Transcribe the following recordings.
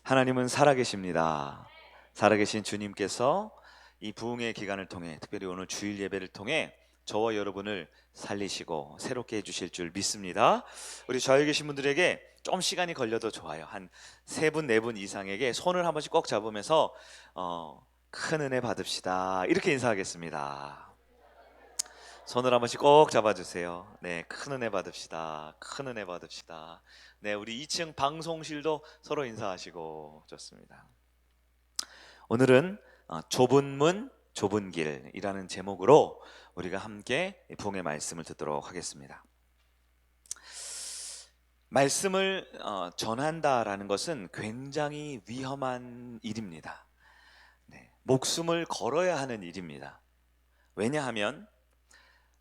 하나님은 살아계십니다. 살아계신 주님께서 이 부흥의 기간을 통해, 특별히 오늘 주일 예배를 통해 저와 여러분을 살리시고 새롭게 해주실 줄 믿습니다. 우리 좌우에 계신 분들에게 좀 시간이 걸려도 좋아요. 한 세 분, 네 분 이상에게 손을 한 번씩 꼭 잡으면서 큰 은혜 받읍시다, 이렇게 인사하겠습니다. 손을 한 번씩 꼭 잡아주세요. 네, 큰 은혜 받읍시다. 큰 은혜 받읍시다. 네, 우리 2층 방송실도 서로 인사하시고. 좋습니다. 오늘은 좁은 문 좁은 길이라는 제목으로 우리가 함께 부흥의 말씀을 듣도록 하겠습니다. 말씀을 전한다라는 것은 굉장히 위험한 일입니다. 네, 목숨을 걸어야 하는 일입니다. 왜냐하면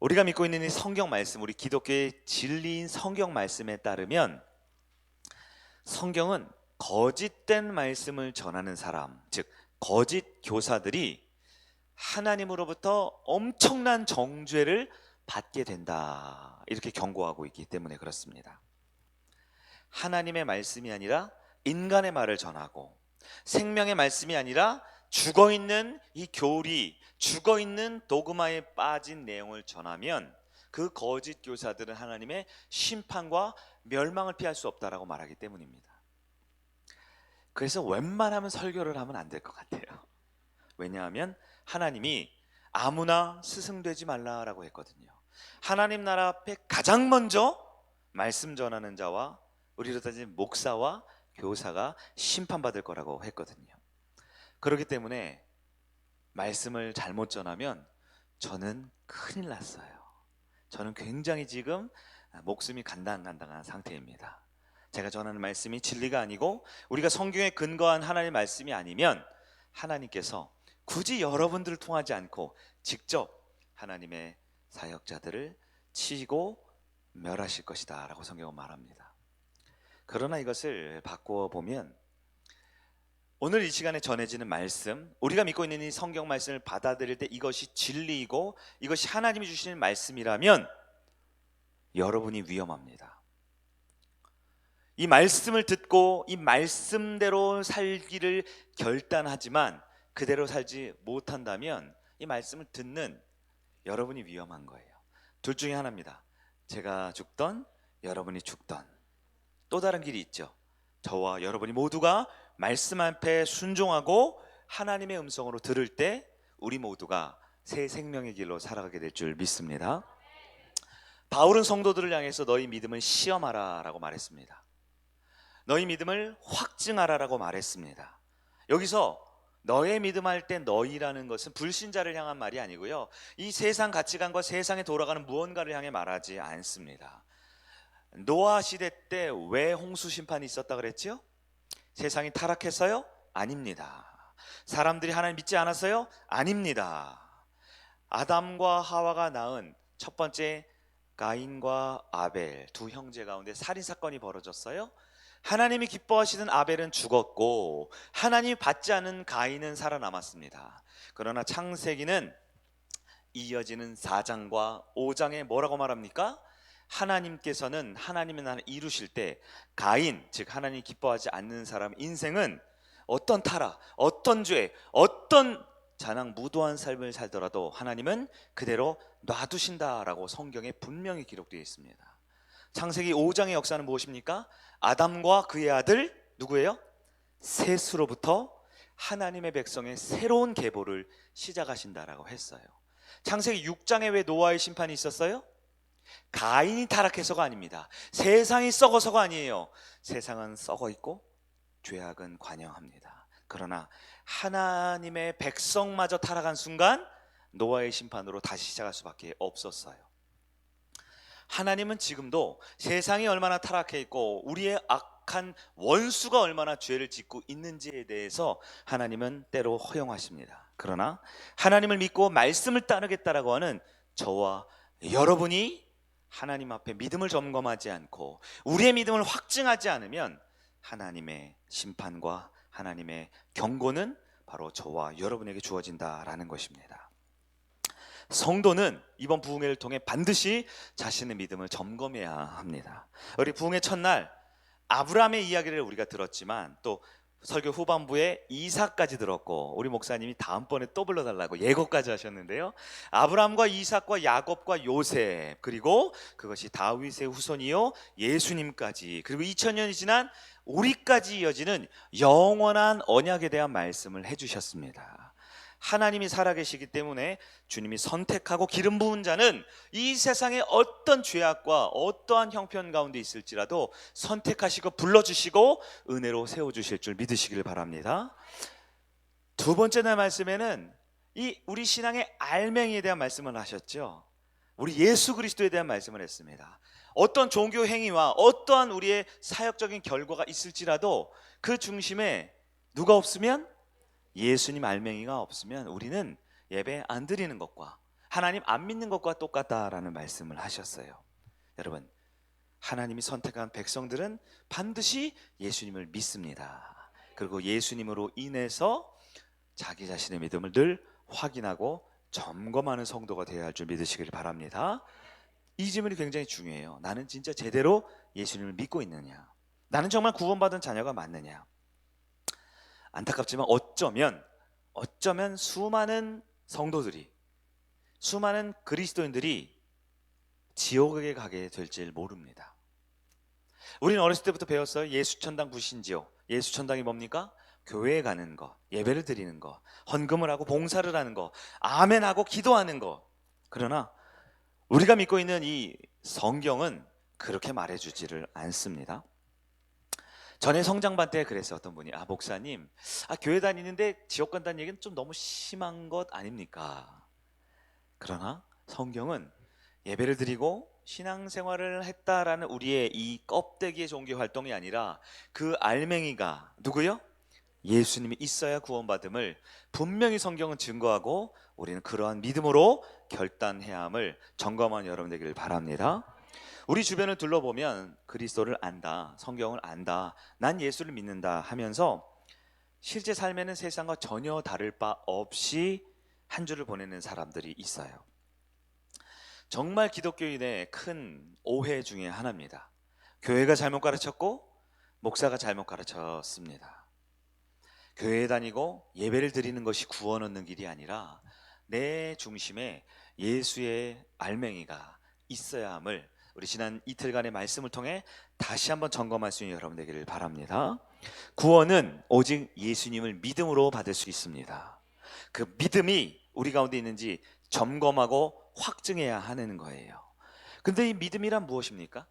우리가 믿고 있는 이 성경 말씀, 우리 기독교의 진리인 성경 말씀에 따르면 성경은 거짓된 말씀을 전하는 사람, 즉 거짓 교사들이 하나님으로부터 엄청난 정죄를 받게 된다, 이렇게 경고하고 있기 때문에 그렇습니다. 하나님의 말씀이 아니라 인간의 말을 전하고, 생명의 말씀이 아니라 죽어있는 이 교리, 죽어있는 도그마에 빠진 내용을 전하면 그 거짓 교사들은 하나님의 심판과 멸망을 피할 수 없다라고 말하기 때문입니다. 그래서 웬만하면 설교를 하면 안 될 것 같아요. 왜냐하면 하나님이 아무나 스승되지 말라라고 했거든요. 하나님 나라 앞에 가장 먼저 말씀 전하는 자와, 우리로 따지면 목사와 교사가 심판받을 거라고 했거든요. 그렇기 때문에 말씀을 잘못 전하면 저는 큰일 났어요. 저는 굉장히 지금 목숨이 간당간당한 상태입니다. 제가 전하는 말씀이 진리가 아니고 우리가 성경에 근거한 하나님의 말씀이 아니면 하나님께서 굳이 여러분들을 통하지 않고 직접 하나님의 사역자들을 치고 멸하실 것이다 라고 성경은 말합니다. 그러나 이것을 바꾸어 보면 오늘 이 시간에 전해지는 말씀, 우리가 믿고 있는 이 성경 말씀을 받아들일 때 이것이 진리이고 이것이 하나님이 주시는 말씀이라면 여러분이 위험합니다. 이 말씀을 듣고 이 말씀대로 살기를 결단하지만 그대로 살지 못한다면 이 말씀을 듣는 여러분이 위험한 거예요. 둘 중에 하나입니다. 제가 죽던 여러분이 죽던. 또 다른 길이 있죠. 저와 여러분이 모두가 말씀 앞에 순종하고 하나님의 음성으로 들을 때 우리 모두가 새 생명의 길로 살아가게 될 줄 믿습니다. 바울은 성도들을 향해서 너희 믿음을 시험하라 라고 말했습니다. 너희 믿음을 확증하라 라고 말했습니다. 여기서 너의 믿음 할 때 너희라는 것은 불신자를 향한 말이 아니고요, 이 세상 가치관과 세상에 돌아가는 무언가를 향해 말하지 않습니다. 노아 시대 때 왜 홍수 심판이 있었다 그랬죠? 세상이 타락했어요? 아닙니다. 사람들이 하나님 믿지 않았어요? 아닙니다. 아담과 하와가 낳은 첫 번째 가인과 아벨 두 형제 가운데 살인사건이 벌어졌어요. 하나님이 기뻐하시는 아벨은 죽었고 하나님이 받지 않은 가인은 살아남았습니다. 그러나 창세기는 이어지는 4장과 5장에 뭐라고 말합니까? 하나님께서는 하나님의 나라를 이루실 때 가인, 즉 하나님이 기뻐하지 않는 사람 인생은 어떤 타락, 어떤 죄, 어떤 자랑무도한 삶을 살더라도 하나님은 그대로 놔두신다라고 성경에 분명히 기록되어 있습니다. 창세기 5장의 역사는 무엇입니까? 아담과 그의 아들 누구예요? 셋으로부터 하나님의 백성의 새로운 계보를 시작하신다라고 했어요. 창세기 6장에 왜 노아의 심판이 있었어요? 가인이 타락해서가 아닙니다. 세상이 썩어서가 아니에요. 세상은 썩어 있고 죄악은 관영합니다. 그러나 하나님의 백성마저 타락한 순간 노아의 심판으로 다시 시작할 수밖에 없었어요. 하나님은 지금도 세상이 얼마나 타락해 있고 우리의 악한 원수가 얼마나 죄를 짓고 있는지에 대해서 하나님은 때로 허용하십니다. 그러나 하나님을 믿고 말씀을 따르겠다라고 하는 저와 여러분이 하나님 앞에 믿음을 점검하지 않고 우리의 믿음을 확증하지 않으면 하나님의 심판과 하나님의 경고는 바로 저와 여러분에게 주어진다라는 것입니다. 성도는 이번 부흥회를 통해 반드시 자신의 믿음을 점검해야 합니다. 우리 부흥회 첫날 아브라함의 이야기를 우리가 들었지만 또 설교 후반부에 이삭까지 들었고, 우리 목사님이 다음번에 또 불러달라고 예고까지 하셨는데요. 아브라함과 이삭과 야곱과 요셉, 그리고 그것이 다윗의 후손이요 예수님까지, 그리고 2000년이 지난 우리까지 이어지는 영원한 언약에 대한 말씀을 해주셨습니다. 하나님이 살아계시기 때문에 주님이 선택하고 기름 부은 자는 이 세상의 어떤 죄악과 어떠한 형편 가운데 있을지라도 선택하시고 불러주시고 은혜로 세워주실 줄 믿으시길 바랍니다. 두 번째 날 말씀에는 이 우리 신앙의 알맹이에 대한 말씀을 하셨죠. 우리 예수 그리스도에 대한 말씀을 했습니다. 어떤 종교 행위와 어떠한 우리의 사역적인 결과가 있을지라도 그 중심에 누가 없으면, 예수님 알맹이가 없으면 우리는 예배 안 드리는 것과 하나님 안 믿는 것과 똑같다라는 말씀을 하셨어요. 여러분, 하나님이 선택한 백성들은 반드시 예수님을 믿습니다. 그리고 예수님으로 인해서 자기 자신의 믿음을 늘 확인하고 점검하는 성도가 되어야 할 줄 믿으시길 바랍니다. 이 질문이 굉장히 중요해요. 나는 진짜 제대로 예수님을 믿고 있느냐? 나는 정말 구원받은 자녀가 맞느냐? 안타깝지만 어쩌면 수많은 성도들이, 수많은 그리스도인들이 지옥에 가게 될지 모릅니다. 우리는 어렸을 때부터 배웠어요. 예수천당 불신지옥. 예수천당이 뭡니까? 교회에 가는 거, 예배를 드리는 거, 헌금을 하고 봉사를 하는 거, 아멘하고 기도하는 거. 그러나 우리가 믿고 있는 이 성경은 그렇게 말해주지를 않습니다. 전에 성장반 때 그랬어요. 어떤 분이, 목사님, 교회 다니는데 지옥 간다는 얘기는 좀 너무 심한 것 아닙니까? 그러나 성경은 예배를 드리고 신앙생활을 했다라는 우리의 이 껍데기의 종교 활동이 아니라 그 알맹이가 누구요? 예수님이 있어야 구원받음을 분명히 성경은 증거하고, 우리는 그러한 믿음으로 결단해야 함을 점검한 여러분 되기를 바랍니다. 우리 주변을 둘러보면 그리스도를 안다, 성경을 안다, 난 예수를 믿는다 하면서 실제 삶에는 세상과 전혀 다를 바 없이 한 주를 보내는 사람들이 있어요. 정말 기독교인의 큰 오해 중에 하나입니다. 교회가 잘못 가르쳤고 목사가 잘못 가르쳤습니다. 교회에 다니고 예배를 드리는 것이 구원 얻는 길이 아니라 내 중심에 예수의 알맹이가 있어야 함을 우리 지난 이틀간의 말씀을 통해 다시 한번 점검할 수 있는 여러분 되기를 바랍니다. 구원은 오직 예수님을 믿음으로 받을 수 있습니다. 그 믿음이 우리 가운데 있는지 점검하고 확증해야 하는 거예요. 근데 이 믿음이란 무엇입니까?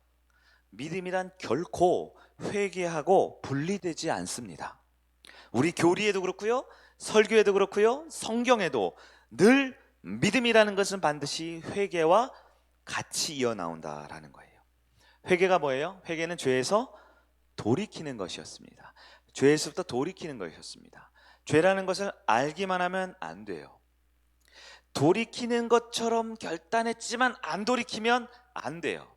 믿음이란 결코 회개하고 분리되지 않습니다. 우리 교리에도 그렇고요, 설교에도 그렇고요, 성경에도 늘 믿음이라는 것은 반드시 회개와 같이 이어나온다라는 거예요. 회개가 뭐예요? 회개는 죄에서 돌이키는 것이었습니다. 죄에서부터 돌이키는 것이었습니다. 죄라는 것을 알기만 하면 안 돼요. 돌이키는 것처럼 결단했지만 안 돌이키면 안 돼요.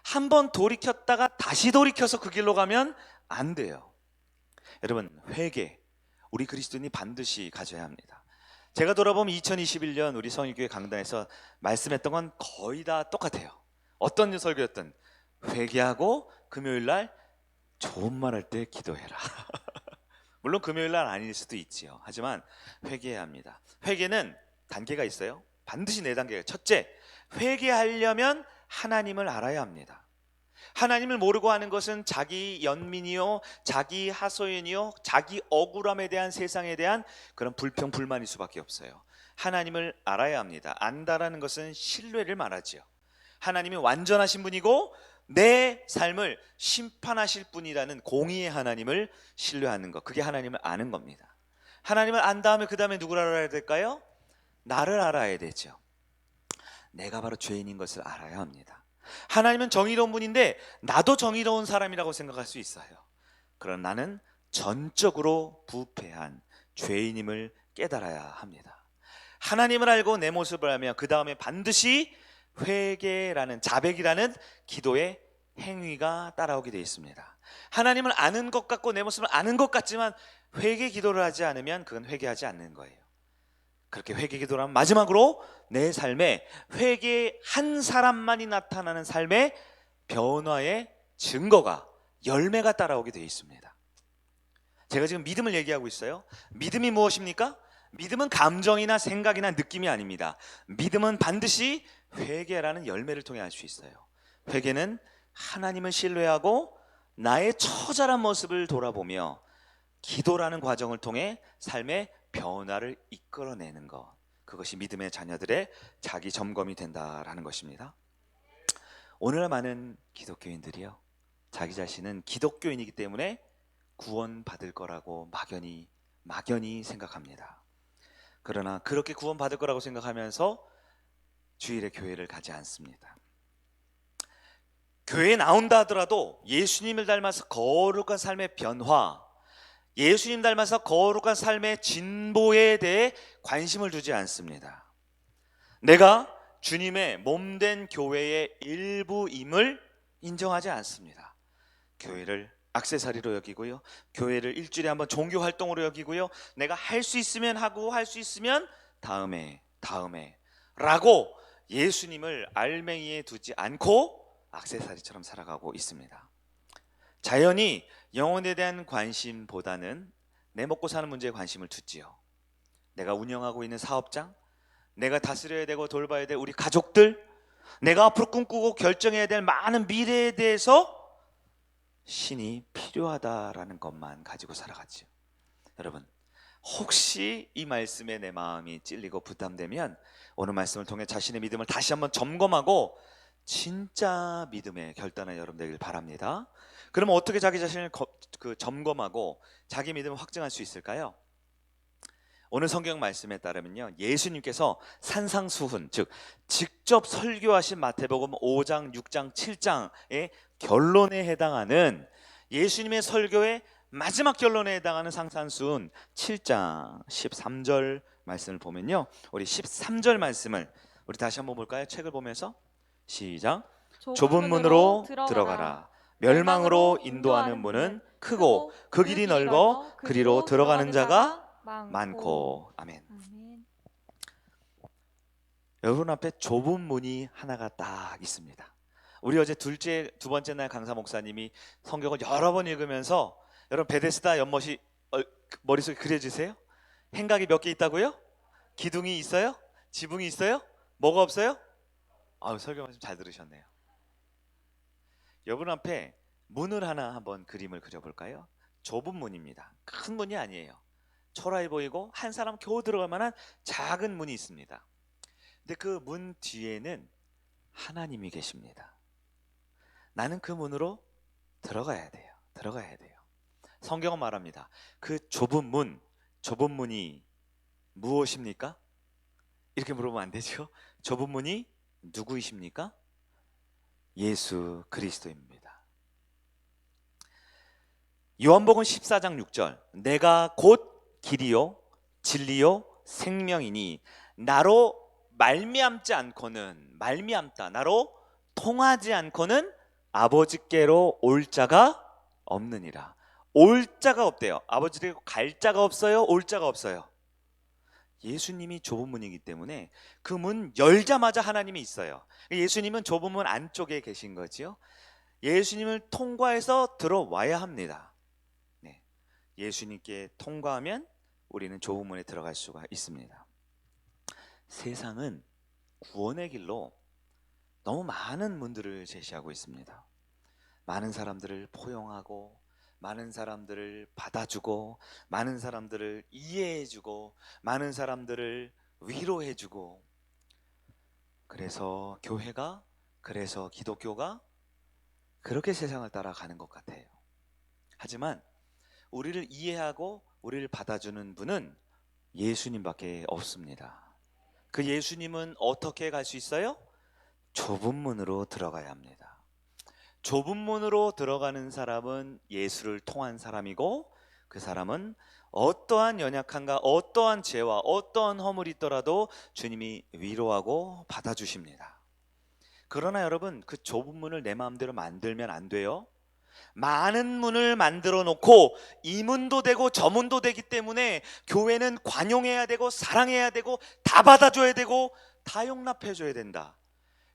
한번 돌이켰다가 다시 돌이켜서 그 길로 가면 안 돼요. 여러분, 회개, 우리 그리스도인이 반드시 가져야 합니다. 제가 돌아보면 2021년 우리 성일교회 강단에서 말씀했던 건 거의 다 똑같아요. 어떤 설교였든 회개하고 금요일날 좋은 말 할 때 기도해라. 물론 금요일날 아닐 수도 있지요. 하지만 회개해야 합니다. 회개는 단계가 있어요. 반드시 4단계가. 첫째, 회개하려면 하나님을 알아야 합니다. 하나님을 모르고 하는 것은 자기 연민이요, 자기 하소연이요, 자기 억울함에 대한, 세상에 대한 그런 불평, 불만일 수밖에 없어요. 하나님을 알아야 합니다. 안다라는 것은 신뢰를 말하지요. 하나님이 완전하신 분이고 내 삶을 심판하실 분이라는 공의의 하나님을 신뢰하는 것, 그게 하나님을 아는 겁니다. 하나님을 안 다음에 그 다음에 누구를 알아야 될까요? 나를 알아야 되죠. 내가 바로 죄인인 것을 알아야 합니다. 하나님은 정의로운 분인데 나도 정의로운 사람이라고 생각할 수 있어요. 그러나 나는 전적으로 부패한 죄인임을 깨달아야 합니다. 하나님을 알고 내 모습을 알면 그 다음에 반드시 회개라는, 자백이라는 기도의 행위가 따라오게 되어 있습니다. 하나님을 아는 것 같고 내 모습을 아는 것 같지만 회개 기도를 하지 않으면 그건 회개하지 않는 거예요. 그렇게 회개 기도를 하면 마지막으로 내 삶에 회개한 사람만이 나타나는 삶의 변화의 증거가, 열매가 따라오게 되어 있습니다. 제가 지금 믿음을 얘기하고 있어요. 믿음이 무엇입니까? 믿음은 감정이나 생각이나 느낌이 아닙니다. 믿음은 반드시 회개라는 열매를 통해 알 수 있어요. 회개는 하나님을 신뢰하고 나의 처절한 모습을 돌아보며 기도라는 과정을 통해 삶의 변화를 이끌어내는 것, 그것이 믿음의 자녀들의 자기 점검이 된다라는 것입니다. 오늘날 많은 기독교인들이요, 자기 자신은 기독교인이기 때문에 구원받을 거라고 막연히 생각합니다. 그러나 그렇게 구원받을 거라고 생각하면서 주일에 교회를 가지 않습니다. 교회에 나온다 하더라도 예수님을 닮아서 거룩한 삶의 변화, 예수님 닮아서 거룩한 삶의 진보에 대해 관심을 두지 않습니다. 내가 주님의 몸된 교회의 일부임을 인정하지 않습니다. 교회를 액세서리로 여기고요, 교회를 일주일에 한번 종교 활동으로 여기고요, 내가 할 수 있으면 하고 할 수 있으면 다음에 라고 예수님을 알맹이에 두지 않고 액세서리처럼 살아가고 있습니다. 자연히 영혼에 대한 관심보다는 내 먹고 사는 문제에 관심을 두지요. 내가 운영하고 있는 사업장, 내가 다스려야 되고 돌봐야 될 우리 가족들, 내가 앞으로 꿈꾸고 결정해야 될 많은 미래에 대해서 신이 필요하다라는 것만 가지고 살아가죠. 여러분, 혹시 이 말씀에 내 마음이 찔리고 부담되면 오늘 말씀을 통해 자신의 믿음을 다시 한번 점검하고 진짜 믿음의 결단을 여러분 되길 바랍니다. 그러면 어떻게 자기 자신을 점검하고 자기 믿음을 확증할 수 있을까요? 오늘 성경 말씀에 따르면요, 예수님께서 산상수훈, 즉 직접 설교하신 마태복음 5장, 6장, 7장의 결론에 해당하는, 예수님의 설교의 마지막 결론에 해당하는 산상수훈 7장 13절 말씀을 보면요, 우리 13절 말씀을 우리 다시 한번 볼까요? 책을 보면서 시작. 좁은 문으로 들어가라. 멸망으로 인도하는 문은 크고 그 길이 넓어 그리로 들어가는 자가 많고. 아멘. 여러분 앞에 좁은 문이 하나가 딱 있습니다. 우리 어제 두 번째 날 강사 목사님이 성경을 여러 번 읽으면서, 여러분 베데스다 연못이 머릿속에 그려지세요? 행각이 몇 개 있다고요? 기둥이 있어요? 지붕이 있어요? 뭐가 없어요? 설교 말씀 잘 들으셨네요. 여러분 앞에 문을 하나 한번 그림을 그려볼까요? 좁은 문입니다. 큰 문이 아니에요. 초라해 보이고 한 사람 겨우 들어갈 만한 작은 문이 있습니다. 근데 그 문 뒤에는 하나님이 계십니다. 나는 그 문으로 들어가야 돼요. 성경은 말합니다. 그 좁은 문이 무엇입니까? 이렇게 물어보면 안 되죠. 좁은 문이 누구이십니까? 예수 그리스도입니다. 요한복음 14장 6절, 내가 곧 길이요 진리요 생명이니 나로 말미암지 않고는, 나로 통하지 않고는 아버지께로 올 자가 없느니라. 올 자가 없대요. 아버지께로 갈 자가 없어요? 올 자가 없어요? 예수님이 좁은 문이기 때문에 그 문 열자마자 하나님이 있어요. 예수님은 좁은 문 안쪽에 계신 거지요. 예수님을 통과해서 들어와야 합니다. 네. 예수님께 통과하면 우리는 좁은 문에 들어갈 수가 있습니다. 세상은 구원의 길로 너무 많은 문들을 제시하고 있습니다. 많은 사람들을 포용하고, 많은 사람들을 받아주고, 많은 사람들을 이해해주고, 많은 사람들을 위로해주고, 그래서 교회가, 그래서 기독교가 그렇게 세상을 따라가는 것 같아요. 하지만 우리를 이해하고 우리를 받아주는 분은 예수님밖에 없습니다. 그 예수님은 어떻게 갈 수 있어요? 좁은 문으로 들어가야 합니다. 좁은 문으로 들어가는 사람은 예수를 통한 사람이고, 그 사람은 어떠한 연약함과 어떠한 죄와 어떠한 허물이 있더라도 주님이 위로하고 받아주십니다. 그러나 여러분, 그 좁은 문을 내 마음대로 만들면 안 돼요. 많은 문을 만들어 놓고 이 문도 되고 저 문도 되기 때문에 교회는 관용해야 되고 사랑해야 되고 다 받아줘야 되고 다 용납해줘야 된다.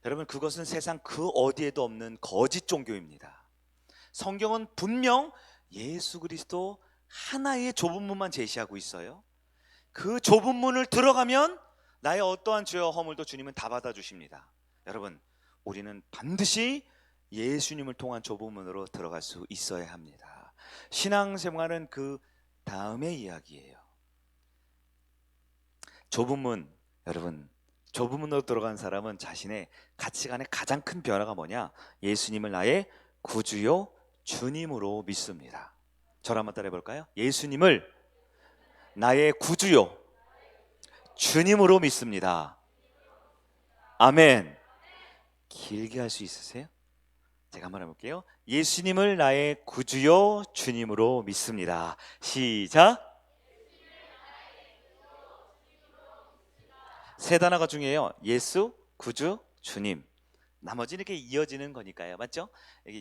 여러분, 그것은 세상 그 어디에도 없는 거짓 종교입니다. 성경은 분명 예수 그리스도 하나의 좁은 문만 제시하고 있어요. 그 좁은 문을 들어가면 나의 어떠한 죄와 허물도 주님은 다 받아주십니다. 여러분, 우리는 반드시 예수님을 통한 좁은 문으로 들어갈 수 있어야 합니다. 신앙생활은 그 다음의 이야기예요. 좁은 문, 여러분, 좁은 문으로 들어간 사람은 자신의 가치관의 가장 큰 변화가 뭐냐? 예수님을 나의 구주요 주님으로 믿습니다. 저를 한번 따라해 볼까요? 예수님을 나의 구주요 주님으로 믿습니다. 아멘. 길게 할 수 있으세요? 제가 한번 해볼게요. 예수님을 나의 구주요 주님으로 믿습니다. 시작. 세 단어가 중요해요. 예수, 구주, 주님. 나머지는 이렇게 이어지는 거니까요. 맞죠?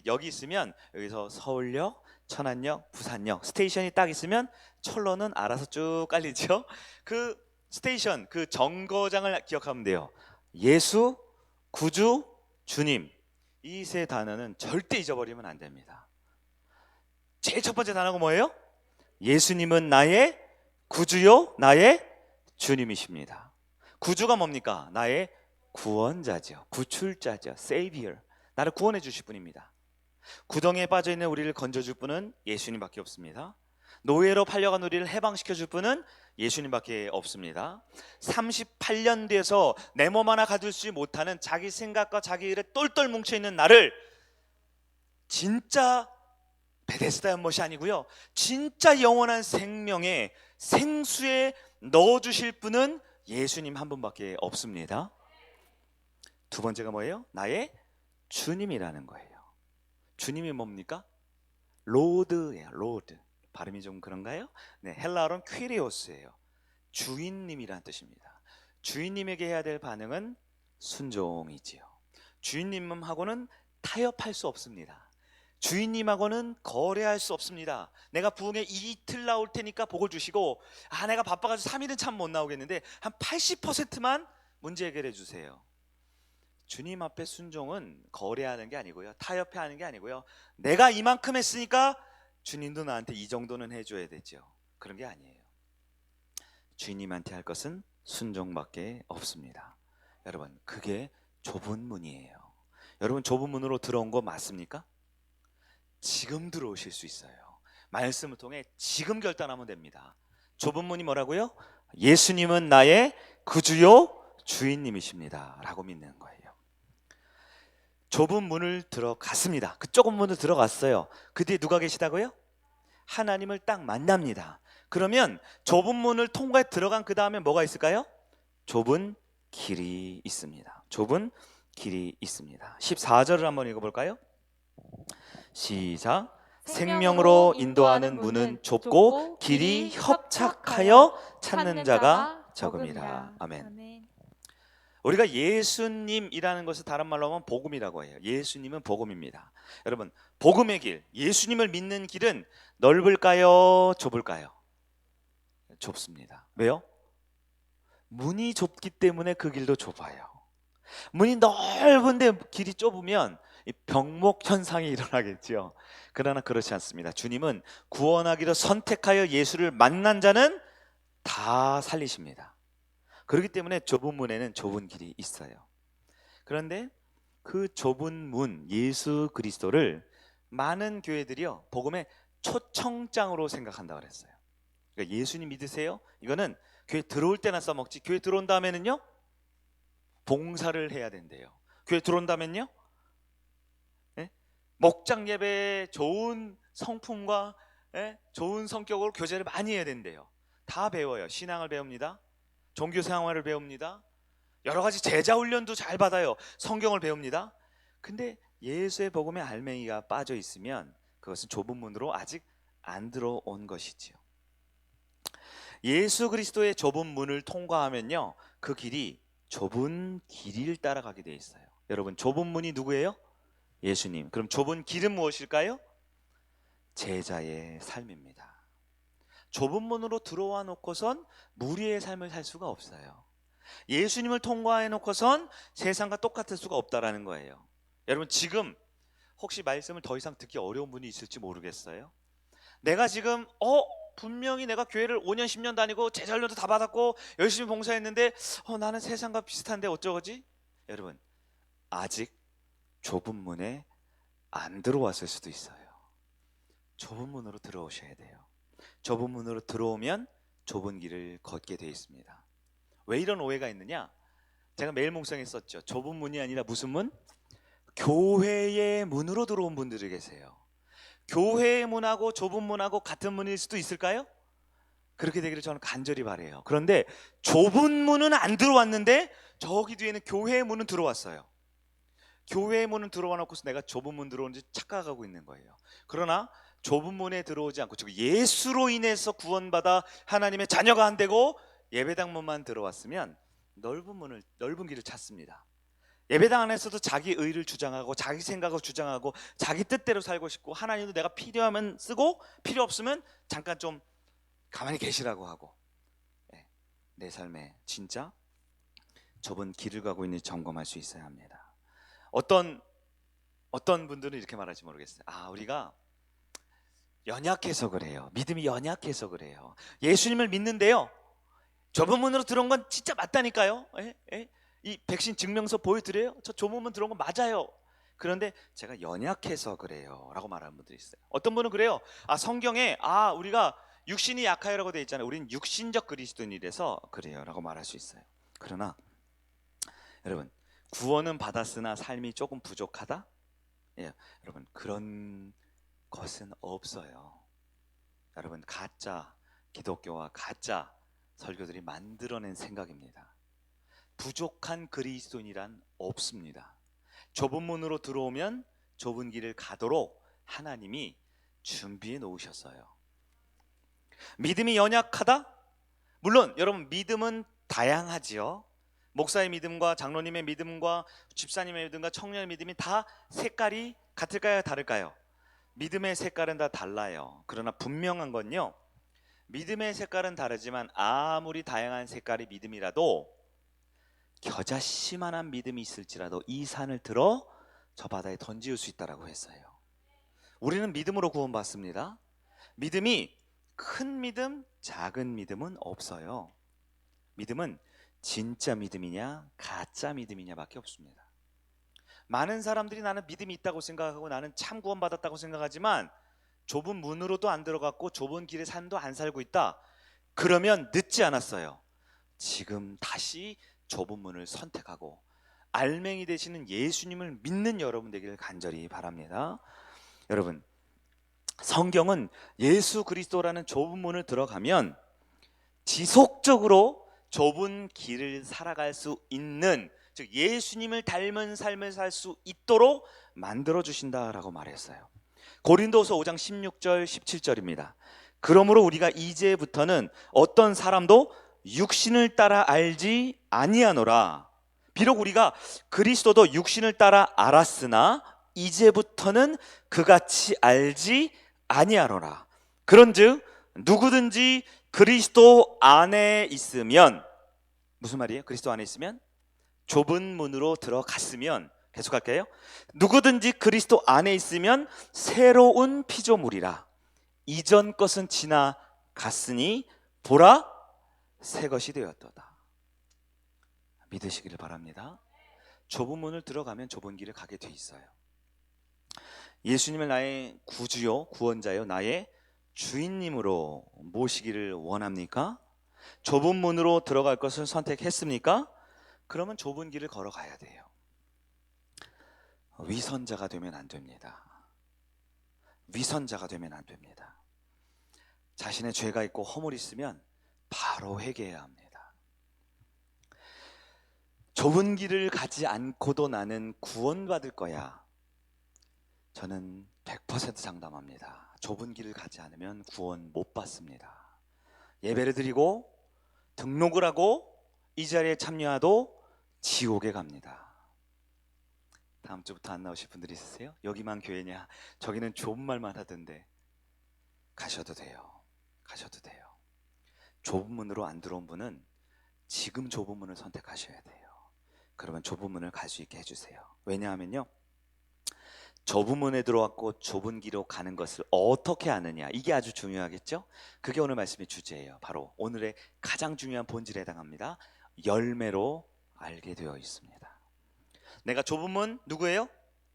여기 있으면 여기서 서울역, 천안역, 부산역 스테이션이 딱 있으면 철로는 알아서 쭉 깔리죠. 그 스테이션, 그 정거장을 기억하면 돼요. 예수, 구주, 주님. 이 세 단어는 절대 잊어버리면 안 됩니다. 제일 첫 번째 단어가 뭐예요? 예수님은 나의 구주요, 나의 주님이십니다. 구주가 뭡니까? 나의 구원자죠. 구출자죠. Savior. 나를 구원해 주실 분입니다. 구덩이에 빠져있는 우리를 건져줄 분은 예수님밖에 없습니다. 노예로 팔려간 우리를 해방시켜줄 분은 예수님밖에 없습니다. 38년 돼서 내 몸 하나 가둘 수 못하는 자기 생각과 자기 일에 똘똘 뭉쳐있는 나를 진짜 베데스다 연못이 아니고요, 진짜 영원한 생명의 생수에 넣어주실 분은 예수님 한 분밖에 없습니다. 두 번째가 뭐예요? 나의 주님이라는 거예요. 주님이 뭡니까? 로드예요. 로드. 발음이 좀 그런가요? 네, 헬라어로는 퀴리오스예요. 주인님이란 뜻입니다. 주인님에게 해야 될 반응은 순종이지요. 주인님하고는 타협할 수 없습니다. 주인님하고는 거래할 수 없습니다. 내가 부흥에 이틀 나올 테니까 복을 주시고, 내가 바빠가지고 3일은 참 못 나오겠는데 한 80%만 문제 해결해 주세요. 주님 앞에 순종은 거래하는 게 아니고요, 타협하는 게 아니고요, 내가 이만큼 했으니까 주님도 나한테 이 정도는 해줘야 되죠. 그런 게 아니에요. 주님한테 할 것은 순종밖에 없습니다. 여러분, 그게 좁은 문이에요. 여러분, 좁은 문으로 들어온 거 맞습니까? 지금 들어오실 수 있어요. 말씀을 통해 지금 결단하면 됩니다. 좁은 문이 뭐라고요? 예수님은 나의 구주요 주인님이십니다 라고 믿는 거예요. 좁은 문을 들어갔습니다. 그 좁은 문을 들어갔어요. 그 뒤에 누가 계시다고요? 하나님을 딱 만납니다. 그러면 좁은 문을 통과해 들어간 그 다음에 뭐가 있을까요? 좁은 길이 있습니다. 좁은 길이 있습니다. 14절을 한번 읽어볼까요? 시작. 생명으로 인도하는 문은 좁고 길이 협착하여 찾는 자가 적음이라. 아멘. 우리가 예수님이라는 것을 다른 말로 하면 복음이라고 해요. 예수님은 복음입니다. 여러분, 복음의 길, 예수님을 믿는 길은 넓을까요? 좁을까요? 좁습니다. 왜요? 문이 좁기 때문에 그 길도 좁아요. 문이 넓은데 길이 좁으면 병목 현상이 일어나겠죠. 그러나 그렇지 않습니다. 주님은 구원하기로 선택하여 예수를 만난 자는 다 살리십니다. 그렇기 때문에 좁은 문에는 좁은 길이 있어요. 그런데 그 좁은 문, 예수 그리스도를 많은 교회들이요, 복음의 초청장으로 생각한다고 그랬어요. 그러니까 예수님 믿으세요? 이거는 교회 들어올 때나 써먹지, 교회 들어온 다음에는요 봉사를 해야 된대요. 교회 들어온 다음에는요, 네? 목장 예배에 좋은 성품과, 좋은 성격으로 교제를 많이 해야 된대요. 다 배워요. 신앙을 배웁니다. 종교 생활을 배웁니다. 여러 가지 제자 훈련도 잘 받아요. 성경을 배웁니다. 근데 예수의 복음에 알맹이가 빠져 있으면 그것은 좁은 문으로 아직 안 들어온 것이지요. 예수 그리스도의 좁은 문을 통과하면요, 그 길이 좁은 길을 따라가게 돼 있어요. 여러분, 좁은 문이 누구예요? 예수님. 그럼 좁은 길은 무엇일까요? 제자의 삶입니다. 좁은 문으로 들어와 놓고선 무리의 삶을 살 수가 없어요. 예수님을 통과해 놓고선 세상과 똑같을 수가 없다라는 거예요. 여러분, 지금 혹시 말씀을 더 이상 듣기 어려운 분이 있을지 모르겠어요. 내가 지금 분명히 내가 교회를 5년 10년 다니고 제자훈련도 다 받았고 열심히 봉사했는데 나는 세상과 비슷한데 어쩌지? 여러분, 아직 좁은 문에 안 들어왔을 수도 있어요. 좁은 문으로 들어오셔야 돼요. 좁은 문으로 들어오면 좁은 길을 걷게 되어 있습니다. 왜 이런 오해가 있느냐? 제가 매일 몽상했었죠. 좁은 문이 아니라 무슨 문? 교회의 문으로 들어온 분들이 계세요. 교회의 문하고 좁은 문하고 같은 문일 수도 있을까요? 그렇게 되기를 저는 간절히 바라요. 그런데 좁은 문은 안 들어왔는데 저기 뒤에는 교회의 문은 들어왔어요. 교회의 문은 들어와 놓고서 내가 좁은 문 들어오는지 착각하고 있는 거예요. 그러나 좁은 문에 들어오지 않고 즉 예수로 인해서 구원받아 하나님의 자녀가 안 되고 예배당 문만 들어왔으면 넓은 길을 찾습니다. 예배당 안에서도 자기 의를 주장하고 자기 생각을 주장하고 자기 뜻대로 살고 싶고 하나님도 내가 필요하면 쓰고 필요 없으면 잠깐 좀 가만히 계시라고 하고 내 삶에 진짜 좁은 길을 가고 있는지 점검할 수 있어야 합니다. 어떤 분들은 이렇게 말할지 모르겠어요. 우리가 연약해서 그래요. 믿음이 연약해서 그래요. 예수님을 믿는데요, 좁은 문으로 들어온 건 진짜 맞다니까요. 이 백신 증명서 보여드려요? 저 좁은 문 들어온 건 맞아요. 그런데 제가 연약해서 그래요 라고 말하는 분들이 있어요. 어떤 분은 그래요. 성경에 우리가 육신이 약하여라고 되어 있잖아요. 우리는 육신적 그리스도인이라서 그래요 라고 말할 수 있어요. 그러나 여러분, 구원은 받았으나 삶이 조금 부족하다? 여러분, 그런 것은 없어요. 여러분, 가짜 기독교와 가짜 설교들이 만들어낸 생각입니다. 부족한 그리스도인이란 없습니다. 좁은 문으로 들어오면 좁은 길을 가도록 하나님이 준비해 놓으셨어요. 믿음이 연약하다? 물론 여러분, 믿음은 다양하지요. 목사의 믿음과 장로님의 믿음과 집사님의 믿음과 청년의 믿음이 다 색깔이 같을까요, 다를까요? 믿음의 색깔은 다 달라요. 그러나 분명한 건요, 믿음의 색깔은 다르지만 아무리 다양한 색깔의 믿음이라도 겨자씨만한 믿음이 있을지라도 이 산을 들어 저 바다에 던지울 수 있다라고 했어요. 우리는 믿음으로 구원받습니다. 믿음이 큰 믿음, 작은 믿음은 없어요. 믿음은 진짜 믿음이냐 가짜 믿음이냐밖에 없습니다. 많은 사람들이 나는 믿음이 있다고 생각하고 나는 참 구원받았다고 생각하지만 좁은 문으로도 안 들어갔고 좁은 길의 삶도 안 살고 있다. 그러면 늦지 않았어요. 지금 다시 좁은 문을 선택하고 알맹이 되시는 예수님을 믿는 여러분 되기를 간절히 바랍니다. 여러분, 성경은 예수 그리스도라는 좁은 문을 들어가면 지속적으로 좁은 길을 살아갈 수 있는, 즉 예수님을 닮은 삶을 살 수 있도록 만들어 주신다라고 말했어요. 고린도서 5장 16절 17절입니다. 그러므로 우리가 이제부터는 어떤 사람도 육신을 따라 알지 아니하노라. 비록 우리가 그리스도도 육신을 따라 알았으나 이제부터는 그같이 알지 아니하노라. 그런즉 누구든지 그리스도 안에 있으면, 무슨 말이에요? 그리스도 안에 있으면 좁은 문으로 들어갔으면, 계속할게요. 누구든지 그리스도 안에 있으면 새로운 피조물이라. 이전 것은 지나갔으니 보라 새 것이 되었도다. 믿으시기를 바랍니다. 좁은 문을 들어가면 좁은 길을 가게 돼 있어요. 예수님을 나의 구주요, 구원자요, 나의 주인님으로 모시기를 원합니까? 좁은 문으로 들어갈 것을 선택했습니까? 그러면 좁은 길을 걸어가야 돼요. 위선자가 되면 안 됩니다. 위선자가 되면 안 됩니다. 자신의 죄가 있고 허물이 있으면 바로 회개해야 합니다. 좁은 길을 가지 않고도 나는 구원받을 거야. 저는 100% 장담합니다. 좁은 길을 가지 않으면 구원 못 받습니다. 예배를 드리고 등록을 하고 이 자리에 참여해도 지옥에 갑니다. 다음 주부터 안 나오실 분들이 있으세요? 여기만 교회냐? 저기는 좁은 말만 하던데. 가셔도 돼요. 가셔도 돼요. 좁은 문으로 안 들어온 분은 지금 좁은 문을 선택하셔야 돼요. 그러면 좁은 문을 갈 수 있게 해주세요. 왜냐하면요, 좁은 문에 들어왔고 좁은 길로 가는 것을 어떻게 아느냐, 이게 아주 중요하겠죠. 그게 오늘 말씀의 주제예요. 바로 오늘의 가장 중요한 본질에 해당합니다. 열매로 알게 되어 있습니다. 내가 좁은 문 누구예요?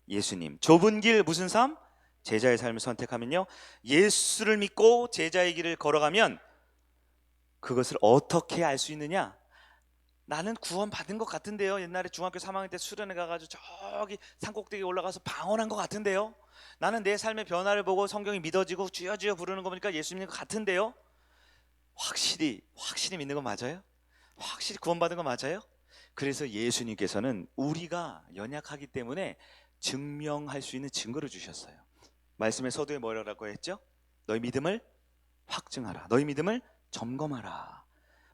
예수님. 좁은 길 무슨 삶? 제자의 삶을 선택하면요, 예수를 믿고 제자의 길을 걸어가면 그것을 어떻게 알 수 있느냐? 나는 구원 받은 것 같은데요. 옛날에 중학교 3학년 때 수련회 가가지고 저기 산꼭대기 올라가서 방언한 것 같은데요. 나는 내 삶의 변화를 보고 성경이 믿어지고 주여 주여 부르는 거 보니까 예수 믿는 것 같은데요. 확실히 믿는 거 맞아요? 확실히 구원받은 거 맞아요? 그래서 예수님께서는 우리가 연약하기 때문에 증명할 수 있는 증거를 주셨어요. 말씀의 서두에 뭐라고 했죠? 너희 믿음을 확증하라. 너희 믿음을 점검하라.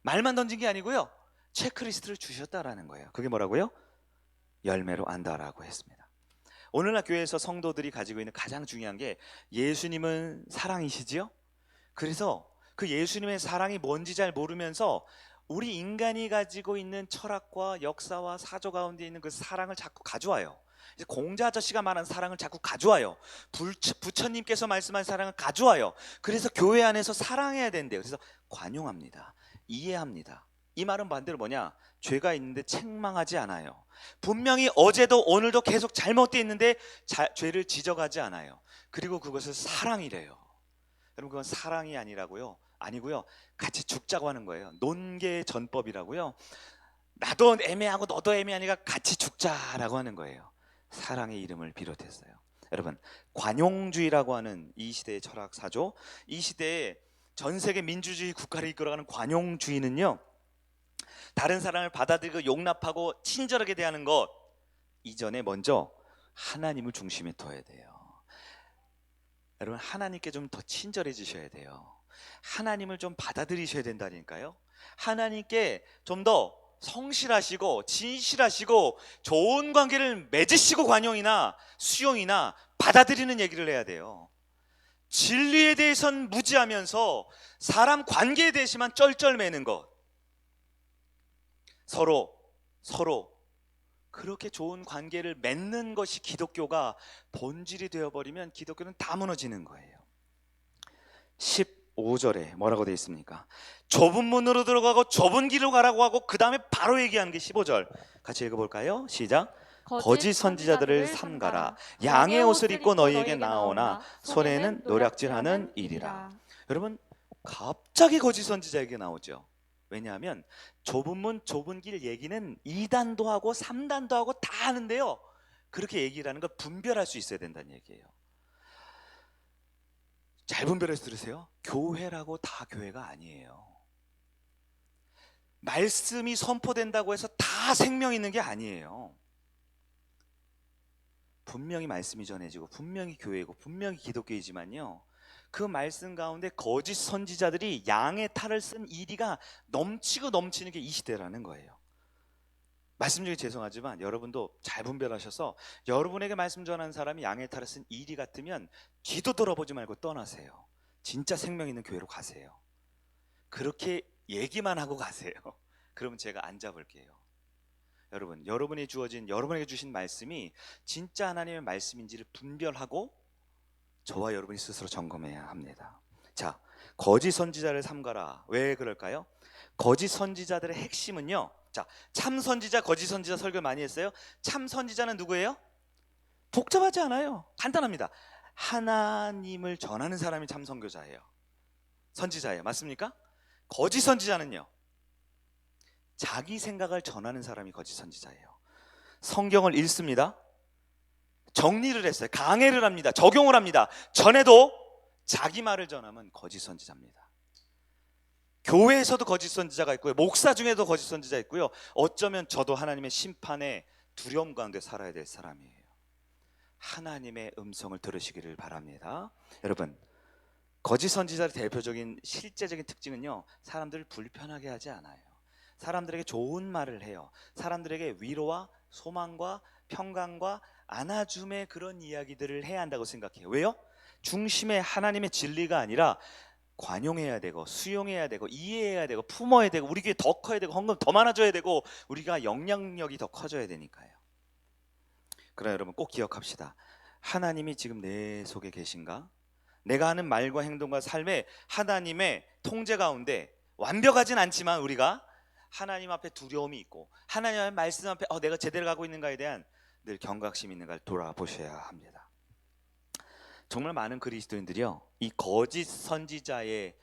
말만 던진 게 아니고요, 체크리스트를 주셨다라는 거예요. 그게 뭐라고요? 열매로 안다라고 했습니다. 오늘날 교회에서 성도들이 가지고 있는 가장 중요한 게, 예수님은 사랑이시지요? 그래서 그 예수님의 사랑이 뭔지 잘 모르면서 우리 인간이 가지고 있는 철학과 역사와 사조 가운데 있는 그 사랑을 자꾸 가져와요. 이제 공자 아저씨가 말한 사랑을 자꾸 가져와요. 부처님께서 말씀한 사랑을 가져와요. 그래서 교회 안에서 사랑해야 된대요. 그래서 관용합니다. 이해합니다. 이 말은 반대로 뭐냐? 죄가 있는데 책망하지 않아요. 분명히 어제도 오늘도 계속 잘못되어 있는데 죄를 지적하지 않아요. 그리고 그것을 사랑이래요. 여러분, 그건 사랑이 아니고요, 같이 죽자고 하는 거예요. 논계 전법이라고요. 나도 애매하고 너도 애매하니까 같이 죽자라고 하는 거예요. 사랑의 이름을 비롯했어요. 여러분, 관용주의라고 하는 이 시대의 철학 사조, 이 시대에 전 세계 민주주의 국가를 이끌어가는 관용주의는요, 다른 사람을 받아들이고 용납하고 친절하게 대하는 것 이전에 먼저 하나님을 중심에 둬야 돼요. 여러분, 하나님께 좀 더 친절해지셔야 돼요. 하나님을 좀 받아들이셔야 된다니까요. 하나님께 좀 더 성실하시고 진실하시고 좋은 관계를 맺으시고 관용이나 수용이나 받아들이는 얘기를 해야 돼요. 진리에 대해선 무지하면서 사람 관계에 대해서만 쩔쩔매는 것, 서로 그렇게 좋은 관계를 맺는 것이 기독교가 본질이 되어버리면 기독교는 다 무너지는 거예요. 15절에 뭐라고 되어 있습니까? 좁은 문으로 들어가고 좁은 길로 가라고 하고 그 다음에 바로 얘기하는 게 15절. 같이 읽어볼까요? 시작. 거짓 선지자들을 삼가라. 양의 옷을 입고 너희에게 나오나 손에는 노략질하는 일이라. 여러분, 갑자기 거짓 선지자에게 나오죠. 왜냐하면 좁은 문 좁은 길 얘기는 2단도 하고 3단도 하고 다 하는데요, 그렇게 얘기를 하는 걸 분별할 수 있어야 된다는 얘기예요. 잘 분별해서 들으세요. 교회라고 다 교회가 아니에요. 말씀이 선포된다고 해서 다 생명 있는 게 아니에요. 분명히 말씀이 전해지고 분명히 교회고 분명히 기독교이지만요, 그 말씀 가운데 거짓 선지자들이 양의 탈을 쓴 이리가 넘치고 넘치는 게 이 시대라는 거예요. 말씀 중에 죄송하지만 여러분도 잘 분별하셔서 여러분에게 말씀 전하는 사람이 양의 탈을 쓴 이리 같으면 뒤도 돌아보지 말고 떠나세요. 진짜 생명 있는 교회로 가세요. 그렇게 얘기만 하고 가세요. 그러면 제가 안 잡을게요. 여러분, 여러분에게 주신 말씀이 진짜 하나님의 말씀인지를 분별하고 저와 여러분이 스스로 점검해야 합니다. 자, 거짓 선지자를 삼가라. 왜 그럴까요? 거짓 선지자들의 핵심은요, 자, 참 선지자, 거짓 선지자 설교 많이 했어요. 참 선지자는 누구예요? 복잡하지 않아요. 간단합니다. 하나님을 전하는 사람이 참 선교자예요. 선지자예요. 맞습니까? 거짓 선지자는요, 자기 생각을 전하는 사람이 거짓 선지자예요. 성경을 읽습니다. 정리를 했어요. 강해를 합니다. 적용을 합니다. 전에도 자기 말을 전하면 거짓 선지자입니다. 교회에서도 거짓 선지자가 있고요, 목사 중에도 거짓 선지자 있고요, 어쩌면 저도 하나님의 심판의 두려움 가운데 살아야 될 사람이에요. 하나님의 음성을 들으시기를 바랍니다. 여러분, 거짓 선지자의 대표적인 실제적인 특징은요, 사람들을 불편하게 하지 않아요. 사람들에게 좋은 말을 해요. 사람들에게 위로와 소망과 평강과 안아줌의 그런 이야기들을 해야 한다고 생각해요. 왜요? 중심에 하나님의 진리가 아니라 관용해야 되고 수용해야 되고 이해해야 되고 품어야 되고 우리 교회 더 커야 되고 헌금 더 많아져야 되고 우리가 영향력이 더 커져야 되니까요. 그러나 여러분 꼭 기억합시다. 하나님이 지금 내 속에 계신가? 내가 하는 말과 행동과 삶에 하나님의 통제 가운데 완벽하진 않지만 우리가 하나님 앞에 두려움이 있고 하나님의 말씀 앞에 내가 제대로 가고 있는가에 대한 늘 경각심이 있는가를 돌아보셔야 합니다. 정말 많은 그리스도인들이요, 이 거짓 선지자의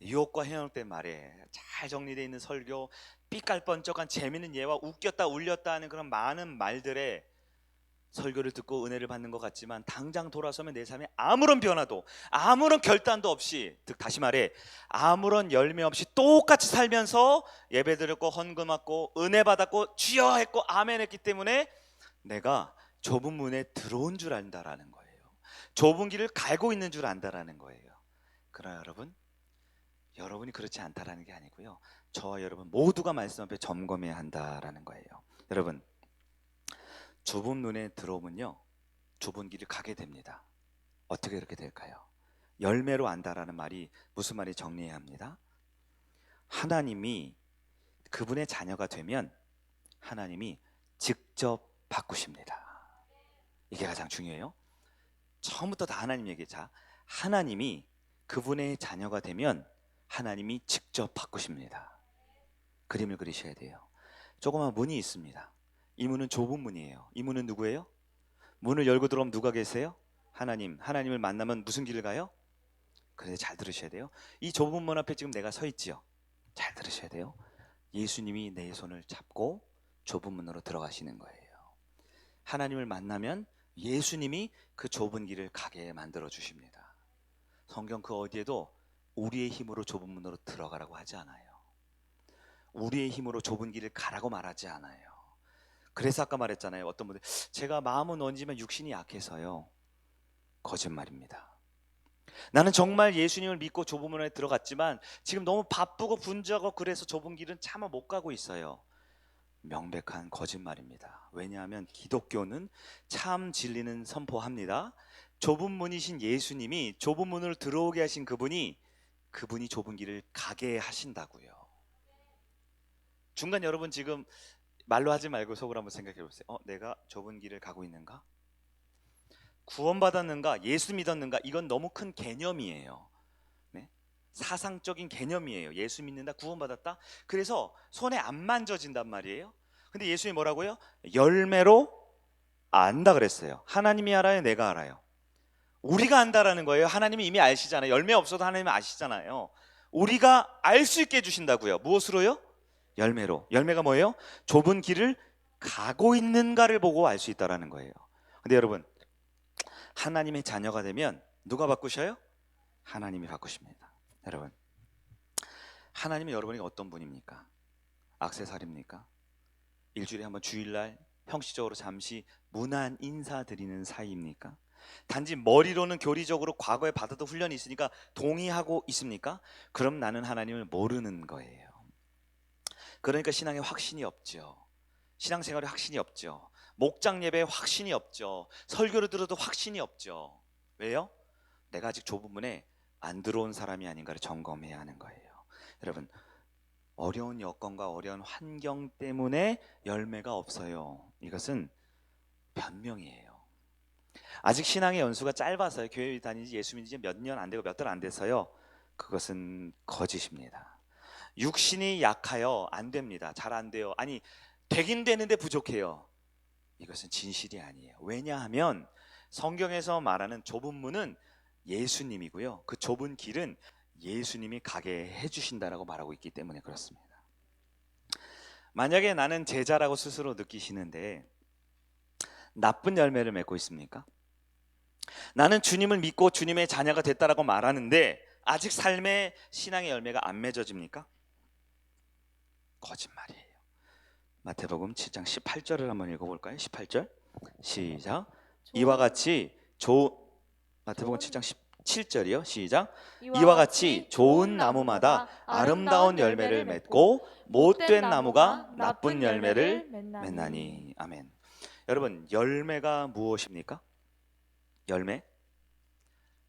유혹과 현혹된 말에 잘 정리되어 있는 설교, 삐깔번쩍한 재미있는 예와 웃겼다 울렸다 하는 그런 많은 말들에 설교를 듣고 은혜를 받는 것 같지만 당장 돌아서면 내 삶에 아무런 변화도 아무런 결단도 없이, 즉 다시 말해 아무런 열매 없이 똑같이 살면서 예배 드렸고 헌금 받고 은혜 받았고 주여 했고 아멘 했기 때문에 내가 좁은 문에 들어온 줄 안다라는 거예요. 좁은 길을 갈고 있는 줄 안다라는 거예요. 그러나 여러분이 그렇지 않다라는 게 아니고요, 저와 여러분 모두가 말씀 앞에 점검해야 한다라는 거예요. 여러분, 좁은 눈에 들어오면요 좁은 길을 가게 됩니다. 어떻게 그렇게 될까요? 열매로 안다라는 말이 무슨 말인지 정리해야 합니다. 하나님이 그분의 자녀가 되면 하나님이 직접 바꾸십니다. 이게 가장 중요해요. 처음부터 다 하나님 얘기. 자, 하나님이 그분의 자녀가 되면 하나님이 직접 바꾸십니다. 그림을 그리셔야 돼요. 조그만 문이 있습니다. 이 문은 좁은 문이에요. 이 문은 누구예요? 문을 열고 들어오면 누가 계세요? 하나님. 하나님을 만나면 무슨 길을 가요? 그래서 잘 들으셔야 돼요. 이 좁은 문 앞에 지금 내가 서 있지요. 잘 들으셔야 돼요. 예수님이 내 손을 잡고 좁은 문으로 들어가시는 거예요. 하나님을 만나면 예수님이 그 좁은 길을 가게 만들어 주십니다. 성경 그 어디에도 우리의 힘으로 좁은 문으로 들어가라고 하지 않아요. 우리의 힘으로 좁은 길을 가라고 말하지 않아요. 그래서 아까 말했잖아요. 어떤 분들 제가 마음은 원지만 육신이 약해서요. 거짓말입니다. 나는 정말 예수님을 믿고 좁은 문에 들어갔지만 지금 너무 바쁘고 분주하고 그래서 좁은 길은 차마 못 가고 있어요. 명백한 거짓말입니다. 왜냐하면 기독교는 참 진리는 선포합니다. 좁은 문이신 예수님이 좁은 문으로 들어오게 하신 그분이 좁은 길을 가게 하신다고요. 중간 여러분 지금 말로 하지 말고 속으로 한번 생각해 보세요. 내가 좁은 길을 가고 있는가? 구원받았는가? 예수 믿었는가? 이건 너무 큰 개념이에요. 네? 사상적인 개념이에요. 예수 믿는다, 구원받았다. 그래서 손에 안 만져진단 말이에요. 근데 예수님이 뭐라고요? 열매로 안다 그랬어요. 하나님이 알아요? 내가 알아요? 우리가 안다라는 거예요. 하나님이 이미 아시잖아요. 열매 없어도 하나님이 아시잖아요. 우리가 알 수 있게 해주신다고요. 무엇으로요? 열매로. 열매가 뭐예요? 좁은 길을 가고 있는가를 보고 알 수 있다라는 거예요. 근데 여러분, 하나님의 자녀가 되면 누가 바꾸셔요? 하나님이 바꾸십니다. 여러분, 하나님은 여러분이 어떤 분입니까? 악세사리입니까? 일주일에 한번 주일날 형식적으로 잠시 문안 인사드리는 사이입니까? 단지 머리로는 교리적으로 과거에 받았던 훈련이 있으니까 동의하고 있습니까? 그럼 나는 하나님을 모르는 거예요. 그러니까 신앙에 확신이 없죠. 신앙생활에 확신이 없죠. 목장 예배에 확신이 없죠. 설교를 들어도 확신이 없죠. 왜요? 내가 아직 좁은 문에 안 들어온 사람이 아닌가를 점검해야 하는 거예요. 여러분, 어려운 여건과 어려운 환경 때문에 열매가 없어요. 이것은 변명이에요. 아직 신앙의 연수가 짧아서요. 교회 다니지 예수 믿은 지 몇 년 안 되고 몇 달 안 돼서요. 그것은 거짓입니다. 육신이 약하여 안 됩니다. 잘 안 돼요. 아니, 되긴 되는데 부족해요. 이것은 진실이 아니에요. 왜냐하면 성경에서 말하는 좁은 문은 예수님이고요. 그 좁은 길은 예수님이 가게 해주신다라고 말하고 있기 때문에 그렇습니다. 만약에 나는 제자라고 스스로 느끼시는데 나쁜 열매를 맺고 있습니까? 나는 주님을 믿고 주님의 자녀가 됐다라고 말하는데 아직 삶의 신앙의 열매가 안 맺어집니까? 거짓말이에요. 마태복음 7장 18절을 한번 읽어볼까요? 18절 시작. 이와 같이 마태복음 7장 17절이요. 시작. 이와 같이 좋은 나무마다 아름다운 열매를 맺고 못된 나무가 나쁜 열매를 맺나니. 아멘. 여러분, 열매가 무엇입니까?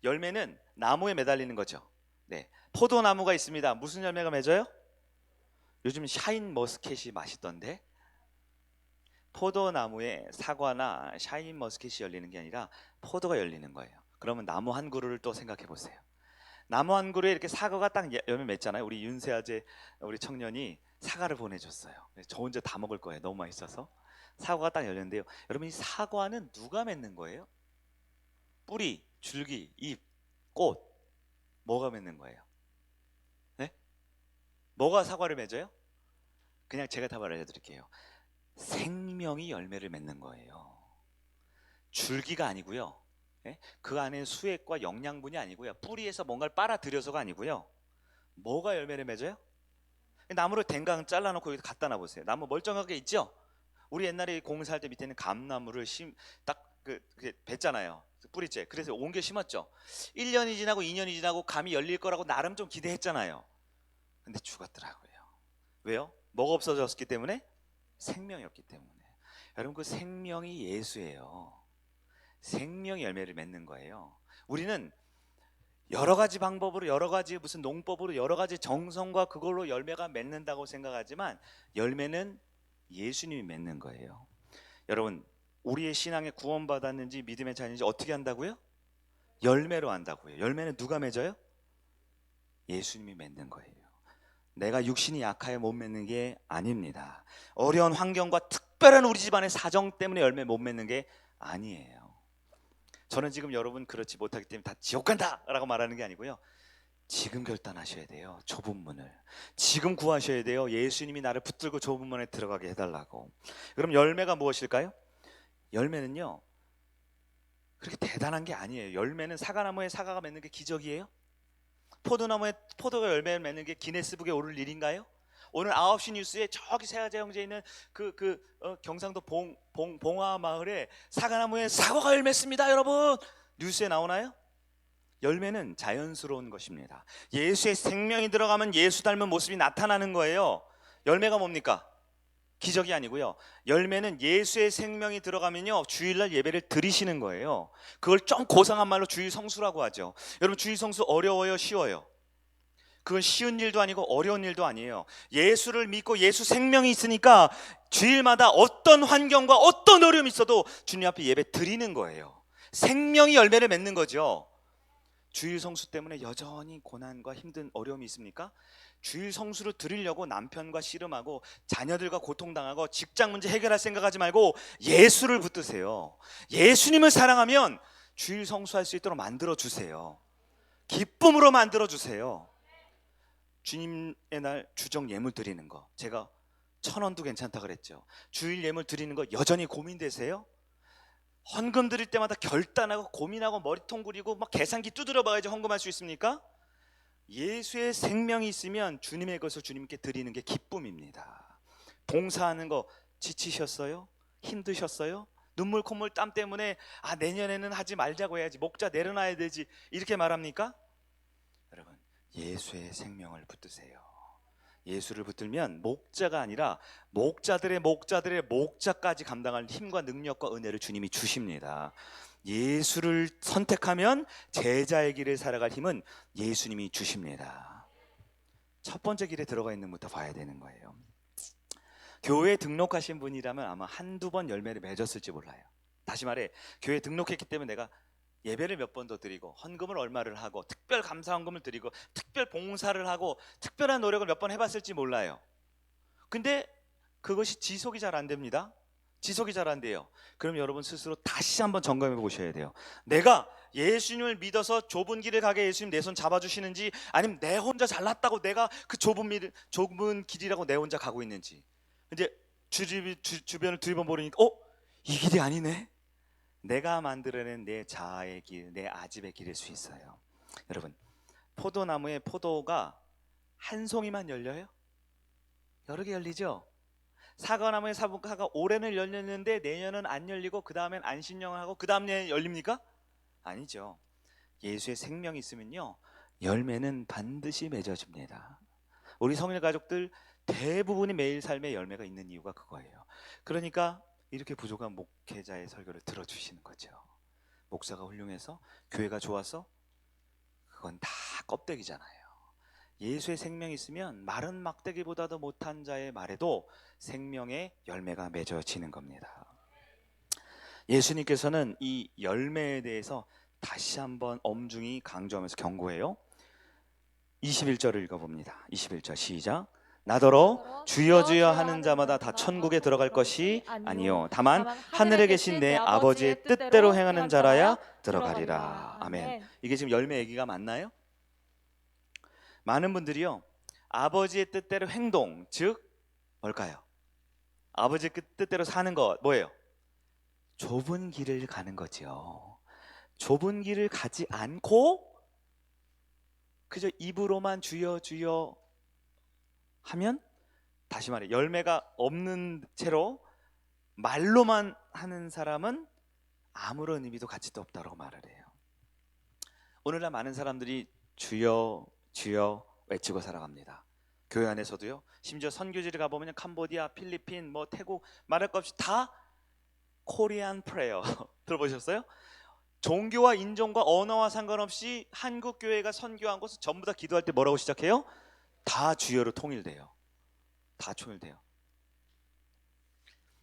열매는 나무에 매달리는 거죠. 네, 포도나무가 있습니다. 무슨 열매가 맺어요? 요즘 샤인 머스켓이 맛있던데 포도나무에 사과나 샤인머스켓이 열리는 게 아니라 포도가 열리는 거예요. 그러면 나무 한 그루를 또 생각해 보세요. 나무 한 그루에 이렇게 사과가 딱 열매 맺잖아요. 우리 윤세아제 우리 청년이 사과를 보내줬어요. 저 혼자 다 먹을 거예요. 너무 맛있어서. 사과가 딱 열렸는데요. 여러분, 이 사과는 누가 맺는 거예요? 뿌리, 줄기, 잎, 꽃, 뭐가 맺는 거예요? 네? 뭐가 사과를 맺어요? 그냥 제가 답을 알려드릴게요. 생명이 열매를 맺는 거예요. 줄기가 아니고요. 예? 그 안에 수액과 영양분이 아니고요. 뿌리에서 뭔가를 빨아들여서가 아니고요. 뭐가 열매를 맺어요? 나무를 댕강 잘라놓고 여기 갖다 놔보세요. 나무 멀쩡하게 있죠? 우리 옛날에 공사할 때 밑에는 감나무를 딱 뱉잖아요. 뿌리째. 그래서 옮겨 심었죠. 1년이 지나고 2년이 지나고 감이 열릴 거라고 나름 좀 기대했잖아요. 근데 죽었더라고요. 왜요? 뭐가 없어졌기 때문에? 생명이 없기 때문에. 여러분, 그 생명이 예수예요. 생명이 열매를 맺는 거예요. 우리는 여러 가지 방법으로, 여러 가지 무슨 농법으로, 여러 가지 정성과 그걸로 열매가 맺는다고 생각하지만 열매는 예수님이 맺는 거예요. 여러분, 우리의 신앙에 구원받았는지 믿음의 자인지 어떻게 한다고요? 열매로 한다고요. 열매는 누가 맺어요? 예수님이 맺는 거예요. 내가 육신이 약하여 못 맺는 게 아닙니다. 어려운 환경과 특별한 우리 집안의 사정 때문에 열매 못 맺는 게 아니에요. 저는 지금 여러분 그렇지 못하기 때문에 다 지옥 간다 라고 말하는 게 아니고요. 지금 결단하셔야 돼요. 좁은 문을 지금 구하셔야 돼요. 예수님이 나를 붙들고 좁은 문에 들어가게 해달라고. 그럼 열매가 무엇일까요? 열매는요, 그렇게 대단한 게 아니에요. 열매는 사과나무에 사과가 맺는 게 기적이에요? 포도나무에 포도가 열매를 맺는 게 기네스북에 오를 일인가요? 오늘 9시 뉴스에 저기 세아제 형제 있는 경상도 봉화 마을에 사과나무에 사과가 열매했습니다. 여러분, 뉴스에 나오나요? 열매는 자연스러운 것입니다. 예수의 생명이 들어가면 예수 닮은 모습이 나타나는 거예요. 열매가 뭡니까? 기적이 아니고요. 열매는 예수의 생명이 들어가면요, 주일날 예배를 드리시는 거예요. 그걸 좀 고상한 말로 주일 성수라고 하죠. 여러분, 주일 성수 어려워요, 쉬워요? 그건 쉬운 일도 아니고 어려운 일도 아니에요. 예수를 믿고 예수 생명이 있으니까 주일마다 어떤 환경과 어떤 어려움이 있어도 주님 앞에 예배 드리는 거예요. 생명이 열매를 맺는 거죠. 주일 성수 때문에 여전히 고난과 힘든 어려움이 있습니까? 주일 성수를 드리려고 남편과 씨름하고 자녀들과 고통당하고 직장 문제 해결할 생각하지 말고 예수를 붙드세요. 예수님을 사랑하면 주일 성수할 수 있도록 만들어 주세요. 기쁨으로 만들어 주세요. 주님의 날 주정 예물 드리는 거, 제가 1,000원도 괜찮다 그랬죠. 주일 예물 드리는 거 여전히 고민되세요? 헌금 드릴 때마다 결단하고 고민하고 머리통 굴리고 막 계산기 두드려 봐야지 헌금할 수 있습니까? 예수의 생명이 있으면 주님의 것을 주님께 드리는 게 기쁨입니다. 봉사하는 거 지치셨어요? 힘드셨어요? 눈물 콧물 땀 때문에 내년에는 하지 말자고 해야지, 목자 내려놔야 되지, 이렇게 말합니까? 여러분, 예수의 생명을 붙드세요. 예수를 붙들면 목자가 아니라 목자들의 목자까지 감당할 힘과 능력과 은혜를 주님이 주십니다. 예수를 선택하면 제자의 길을 살아갈 힘은 예수님이 주십니다. 첫 번째 길에 들어가 있는 것부터 봐야 되는 거예요. 교회에 등록하신 분이라면 아마 한두 번 열매를 맺었을지 몰라요. 다시 말해, 교회에 등록했기 때문에 내가 예배를 몇 번 더 드리고 헌금을 얼마를 하고 특별 감사 헌금을 드리고 특별 봉사를 하고 특별한 노력을 몇 번 해봤을지 몰라요. 근데 그것이 지속이 잘 안 됩니다. 지속이 잘 안 돼요. 그럼 여러분 스스로 다시 한번 점검해 보셔야 돼요. 내가 예수님을 믿어서 좁은 길을 가게 예수님 내 손 잡아주시는지, 아니면 내 혼자 잘났다고 내가 그 좁은 길이라고 내 혼자 가고 있는지. 이제 주변을 들여다보니까 이 길이 아니네. 내가 만들어낸 내 자아의 길, 내 아집의 길일 수 있어요. 여러분, 포도나무에 포도가 한 송이만 열려요? 여러 개 열리죠? 사과나무에 사과가 올해는 열렸는데 내년은 안 열리고 그 다음엔 안신령을 하고 그 다음 년에 열립니까? 아니죠. 예수의 생명이 있으면요, 열매는 반드시 맺어집니다. 우리 성일 가족들 대부분이 매일 삶에 열매가 있는 이유가 그거예요. 그러니까 이렇게 부족한 목회자의 설교를 들어주시는 거죠. 목사가 훌륭해서, 교회가 좋아서, 그건 다 껍데기잖아요. 예수의 생명이 있으면 마른 막대기보다도 못한 자의 말에도 생명의 열매가 맺어지는 겁니다. 예수님께서는 이 열매에 대해서 다시 한번 엄중히 강조하면서 경고해요. 21절을 읽어봅니다. 21절 시작. 나더러 주여 주여 하는 자마다 다 천국에 들어갈 것이 아니요 다만 하늘에 계신 내 아버지의 뜻대로 행하는 자라야 들어가리라. 아멘. 이게 지금 열매 얘기가 맞나요? 많은 분들이요, 아버지의 뜻대로 행동, 즉 뭘까요? 아버지의 뜻대로 사는 것 뭐예요? 좁은 길을 가는 거죠. 좁은 길을 가지 않고 그저 입으로만 주여 주여 하면, 다시 말해 열매가 없는 채로 말로만 하는 사람은 아무런 의미도 가치도 없다고 말을 해요. 오늘날 많은 사람들이 주여 주여 외치고 살아갑니다. 교회 안에서도요, 심지어 선교지를 가보면 캄보디아, 필리핀, 태국 말할 것 없이 다 코리안 프레이어 들어보셨어요? 종교와 인종과 언어와 상관없이 한국 교회가 선교한 곳은 전부 다 기도할 때 뭐라고 시작해요? 다 주여로 통일돼요. 다 통일돼요.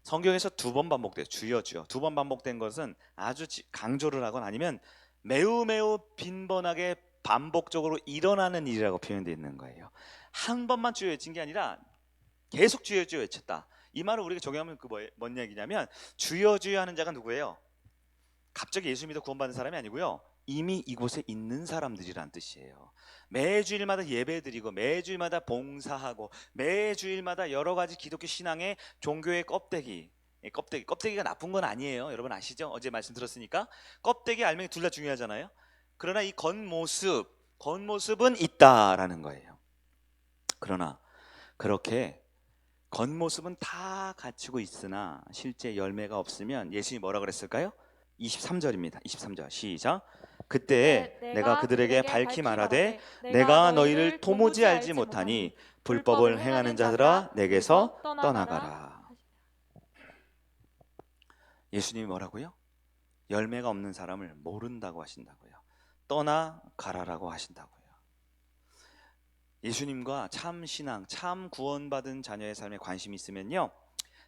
성경에서 2번 반복돼요. 주여 주여. 2번 반복된 것은 아주 강조를 하거나 아니면 매우 빈번하게 반복적으로 일어나는 일이라고 표현되어 있는 거예요. 한 번만 주여 외친 게 아니라 계속 주여 주여 외쳤다. 이 말을 우리가 적용하면 뭔 얘기냐면, 주여 주여 하는 자가 누구예요? 갑자기 예수 믿어 구원받은 사람이 아니고요, 이미 이곳에 있는 사람들이란 뜻이에요. 매주일마다 예배드리고 매주일마다 봉사하고 매주일마다 여러 가지 기독교 신앙의 종교의 껍데기가 나쁜 건 아니에요. 여러분 아시죠? 어제 말씀 들었으니까. 껍데기 알맹이 둘 다 중요하잖아요. 그러나 이 겉모습은 있다라는 거예요. 그러나 그렇게 겉모습은 다 갖추고 있으나 실제 열매가 없으면 예수님이 뭐라 그랬을까요? 23절입니다. 23절 시작. 그때 내가 그들에게 밝히 말하되 내가 너희를 도무지 알지 못하니 불법을 행하는 자들아 내게서 떠나가라. 예수님이 뭐라고요? 열매가 없는 사람을 모른다고 하신다고요. 떠나가라라고 하신다고요. 예수님과 참 신앙, 참 구원받은 자녀의 삶에 관심이 있으면요,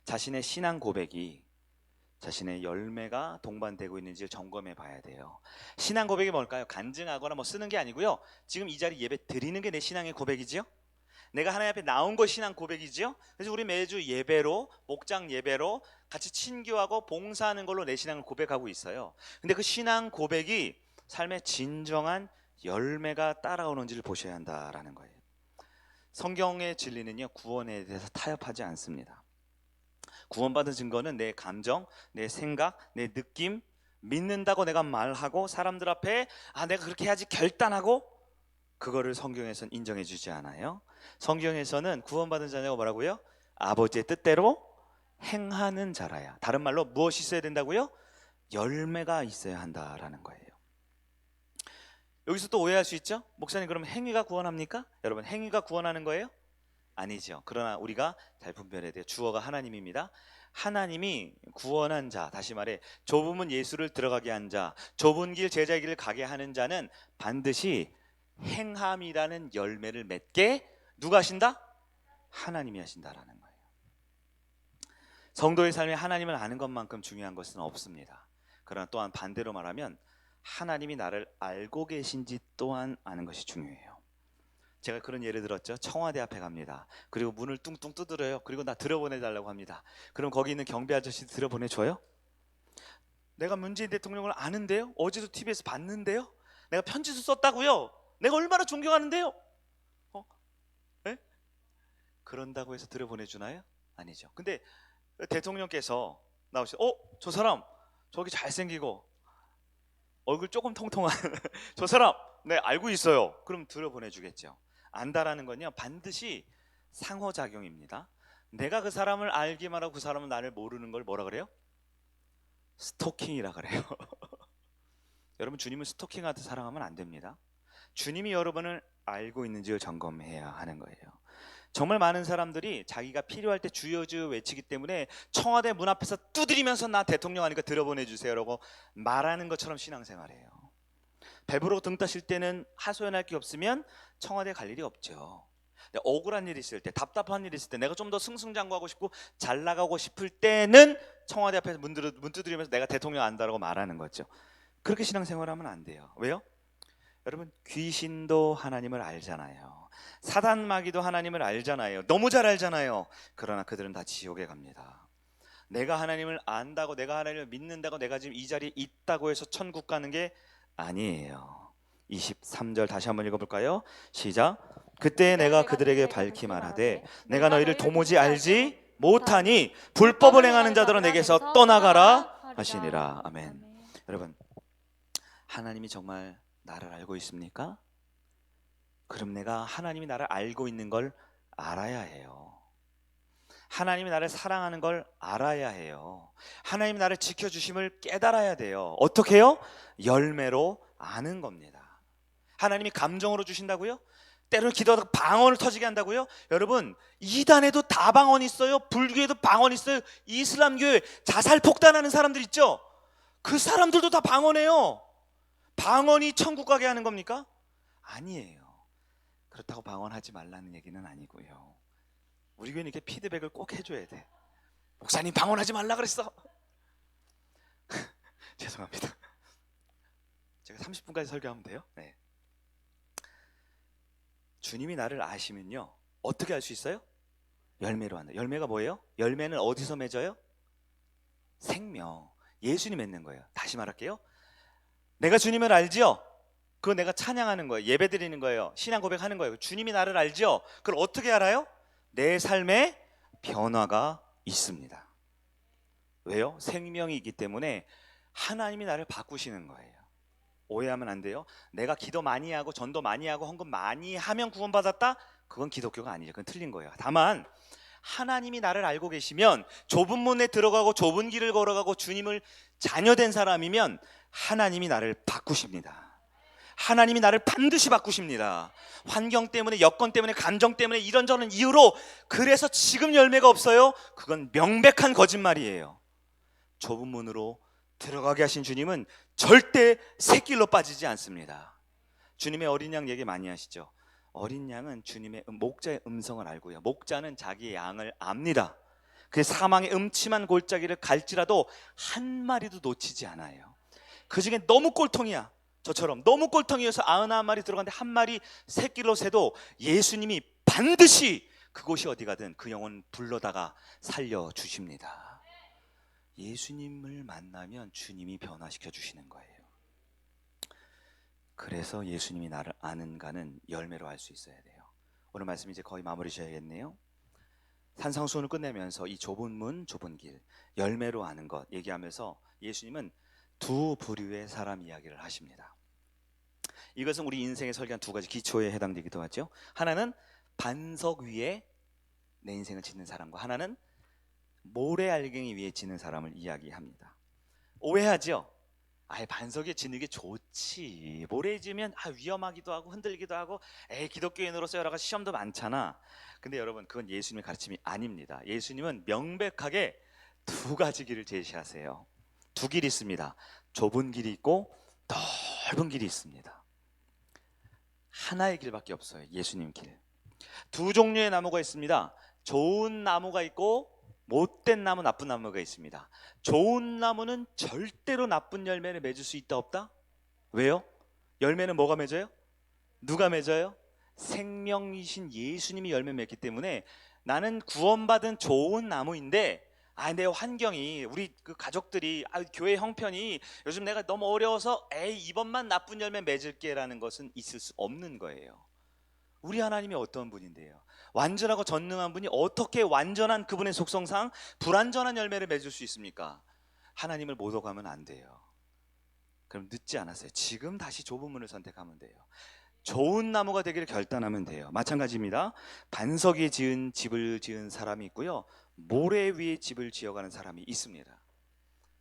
자신의 신앙 고백이 자신의 열매가 동반되고 있는지를 점검해 봐야 돼요. 신앙 고백이 뭘까요? 간증하거나 쓰는 게 아니고요, 지금 이 자리 예배 드리는 게 내 신앙의 고백이지요. 내가 하나님 앞에 나온 거 신앙 고백이지요. 그래서 우리 매주 예배로, 목장 예배로 같이 친교하고 봉사하는 걸로 내 신앙을 고백하고 있어요. 근데 그 신앙 고백이 삶의 진정한 열매가 따라오는지를 보셔야 한다라는 거예요. 성경의 진리는요, 구원에 대해서 타협하지 않습니다. 구원받은 증거는 내 감정, 내 생각, 내 느낌, 믿는다고 내가 말하고 사람들 앞에 내가 그렇게 해야지 결단하고, 그거를 성경에서는 인정해 주지 않아요. 성경에서는 구원받은 자녀가 뭐라고요? 아버지의 뜻대로 행하는 자라야. 다른 말로 무엇이 있어야 된다고요? 열매가 있어야 한다라는 거예요. 여기서 또 오해할 수 있죠? 목사님, 그럼 행위가 구원합니까? 여러분, 행위가 구원하는 거예요? 아니죠. 그러나 우리가 잘 분별해야 돼요. 주어가 하나님입니다. 하나님이 구원한 자, 다시 말해 좁은 문 예수를 들어가게 한 자, 좁은 길 제자의 길을 가게 하는 자는 반드시 행함이라는 열매를 맺게 누가 하신다? 하나님이 하신다라는 거예요. 성도의 삶에 하나님을 아는 것만큼 중요한 것은 없습니다. 그러나 또한 반대로 말하면 하나님이 나를 알고 계신지 또한 아는 것이 중요해요. 제가 그런 예를 들었죠. 청와대 앞에 갑니다. 그리고 문을 뚱뚱 두드려요. 그리고 나 들어보내달라고 합니다. 그럼 거기 있는 경비 아저씨 들어보내줘요? 내가 문재인 대통령을 아는데요? 어제도 TV에서 봤는데요? 내가 편지도 썼다고요? 내가 얼마나 존경하는데요? 네? 그런다고 해서 들어보내주나요? 아니죠. 근데 대통령께서 나오셔서 저 사람 저기 잘생기고 얼굴 조금 통통한 저 사람 네 알고 있어요. 그럼 들어보내주겠죠. 안다라는 건요, 반드시 상호작용입니다. 내가 그 사람을 알기만 하고 그 사람은 나를 모르는 걸 뭐라 그래요? 스토킹이라 그래요. 여러분, 주님을 스토킹하듯 사랑하면 안 됩니다. 주님이 여러분을 알고 있는지를 점검해야 하는 거예요. 정말 많은 사람들이 자기가 필요할 때 주여 주여 외치기 때문에 청와대 문 앞에서 두드리면서 나 대통령 하니까 들어보내주세요라고 말하는 것처럼 신앙생활해요. 배부르고 등 따실 때는 하소연할 게 없으면 청와대 갈 일이 없죠. 근데 억울한 일이 있을 때, 답답한 일이 있을 때, 내가 좀 더 승승장구하고 싶고 잘 나가고 싶을 때는 청와대 앞에서 문 두드리면서 내가 대통령 안다라고 말하는 거죠. 그렇게 신앙생활하면 안 돼요. 왜요? 여러분, 귀신도 하나님을 알잖아요. 사단 마귀도 하나님을 알잖아요. 너무 잘 알잖아요. 그러나 그들은 다 지옥에 갑니다. 내가 하나님을 안다고, 내가 하나님을 믿는다고, 내가 지금 이 자리에 있다고 해서 천국 가는 게 아니에요. 23절 다시 한번 읽어볼까요? 시작. 그때 내가 그들에게 밝히 말하되 내가 너희를 도무지 알지 못하니 불법을 행하는 자들은 내게서 떠나가라 하시니라. 아멘. 여러분, 하나님이 정말 나를 알고 있습니까? 그럼 내가 하나님이 나를 알고 있는 걸 알아야 해요. 하나님이 나를 사랑하는 걸 알아야 해요. 하나님이 나를 지켜주심을 깨달아야 돼요. 어떻게 해요? 열매로 아는 겁니다. 하나님이 감정으로 주신다고요? 때로는 기도하다가 방언을 터지게 한다고요? 여러분, 이단에도 다 방언이 있어요. 불교에도 방언이 있어요. 이슬람교에 자살 폭탄하는 사람들 있죠? 그 사람들도 다 방언해요. 방언이 천국 가게 하는 겁니까? 아니에요. 그렇다고 방언하지 말라는 얘기는 아니고요. 우리 교회는 이렇게 피드백을 꼭 해줘야 돼. 목사님 방언하지 말라 그랬어. 죄송합니다. 제가 30분까지 설교하면 돼요? 네. 주님이 나를 아시면요, 어떻게 알 수 있어요? 열매로 한다. 열매가 뭐예요? 열매는 어디서 맺어요? 생명. 예수님 맺는 거예요. 다시 말할게요. 내가 주님을 알지요? 그거 내가 찬양하는 거예요. 예배 드리는 거예요. 신앙 고백하는 거예요. 주님이 나를 알지요? 그걸 어떻게 알아요? 내 삶에 변화가 있습니다. 왜요? 생명이 있기 때문에 하나님이 나를 바꾸시는 거예요. 오해하면 안 돼요. 내가 기도 많이 하고 전도 많이 하고 헌금 많이 하면 구원받았다? 그건 기독교가 아니죠. 그건 틀린 거예요. 다만 하나님이 나를 알고 계시면, 좁은 문에 들어가고 좁은 길을 걸어가고 주님을 자녀된 사람이면 하나님이 나를 바꾸십니다. 하나님이 나를 반드시 바꾸십니다. 환경 때문에, 여건 때문에, 감정 때문에, 이런저런 이유로 그래서 지금 열매가 없어요? 그건 명백한 거짓말이에요. 좁은 문으로 들어가게 하신 주님은 절대 새길로 빠지지 않습니다. 주님의 어린 양 얘기 많이 하시죠. 어린 양은 주님의 목자의 음성을 알고요, 목자는 자기의 양을 압니다. 그 사망의 음침한 골짜기를 갈지라도 한 마리도 놓치지 않아요. 그 중에 너무 꼴통이야, 저처럼 너무 꼴통이어서 99마리 들어갔는데 한 마리 새끼로 새도 예수님이 반드시 그곳이 어디 가든 그 영혼 불러다가 살려주십니다. 예수님을 만나면 주님이 변화시켜 주시는 거예요. 그래서 예수님이 나를 아는가는 열매로 알 수 있어야 돼요. 오늘 말씀 이제 거의 마무리 지어야겠네요. 산상수훈을 끝내면서 이 좁은 문, 좁은 길, 열매로 아는 것 얘기하면서 예수님은 두 부류의 사람 이야기를 하십니다. 이것은 우리 인생에 설계한 두 가지 기초에 해당되기도 하죠. 하나는 반석 위에 내 인생을 짓는 사람과, 하나는 모래알갱이 위에 짓는 사람을 이야기합니다. 오해하죠? 반석 위에 짓는 게 좋지, 모래에 지으면 위험하기도 하고 흔들기도 하고, 기독교인으로서 여러 가지 시험도 많잖아. 근데 여러분, 그건 예수님의 가르침이 아닙니다. 예수님은 명백하게 두 가지 길을 제시하세요. 두 길이 있습니다. 좁은 길이 있고 넓은 길이 있습니다. 하나의 길밖에 없어요. 예수님 길. 두 종류의 나무가 있습니다. 좋은 나무가 있고 못된 나무, 나쁜 나무가 있습니다. 좋은 나무는 절대로 나쁜 열매를 맺을 수 있다 없다? 왜요? 열매는 뭐가 맺어요? 누가 맺어요? 생명이신 예수님이 열매 맺기 때문에 나는 구원받은 좋은 나무인데, 내 환경이, 우리 그 가족들이, 교회 형편이 요즘 내가 너무 어려워서 이번만 나쁜 열매 맺을게 라는 것은 있을 수 없는 거예요. 우리 하나님이 어떤 분인데요? 완전하고 전능한 분이 어떻게 완전한 그분의 속성상 불완전한 열매를 맺을 수 있습니까? 하나님을 못 오가면 안 돼요. 그럼 늦지 않았어요. 지금 다시 좁은 문을 선택하면 돼요. 좋은 나무가 되기를 결단하면 돼요. 마찬가지입니다. 반석 위에 지은 집을 지은 사람이 있고요, 모래 위에 집을 지어가는 사람이 있습니다.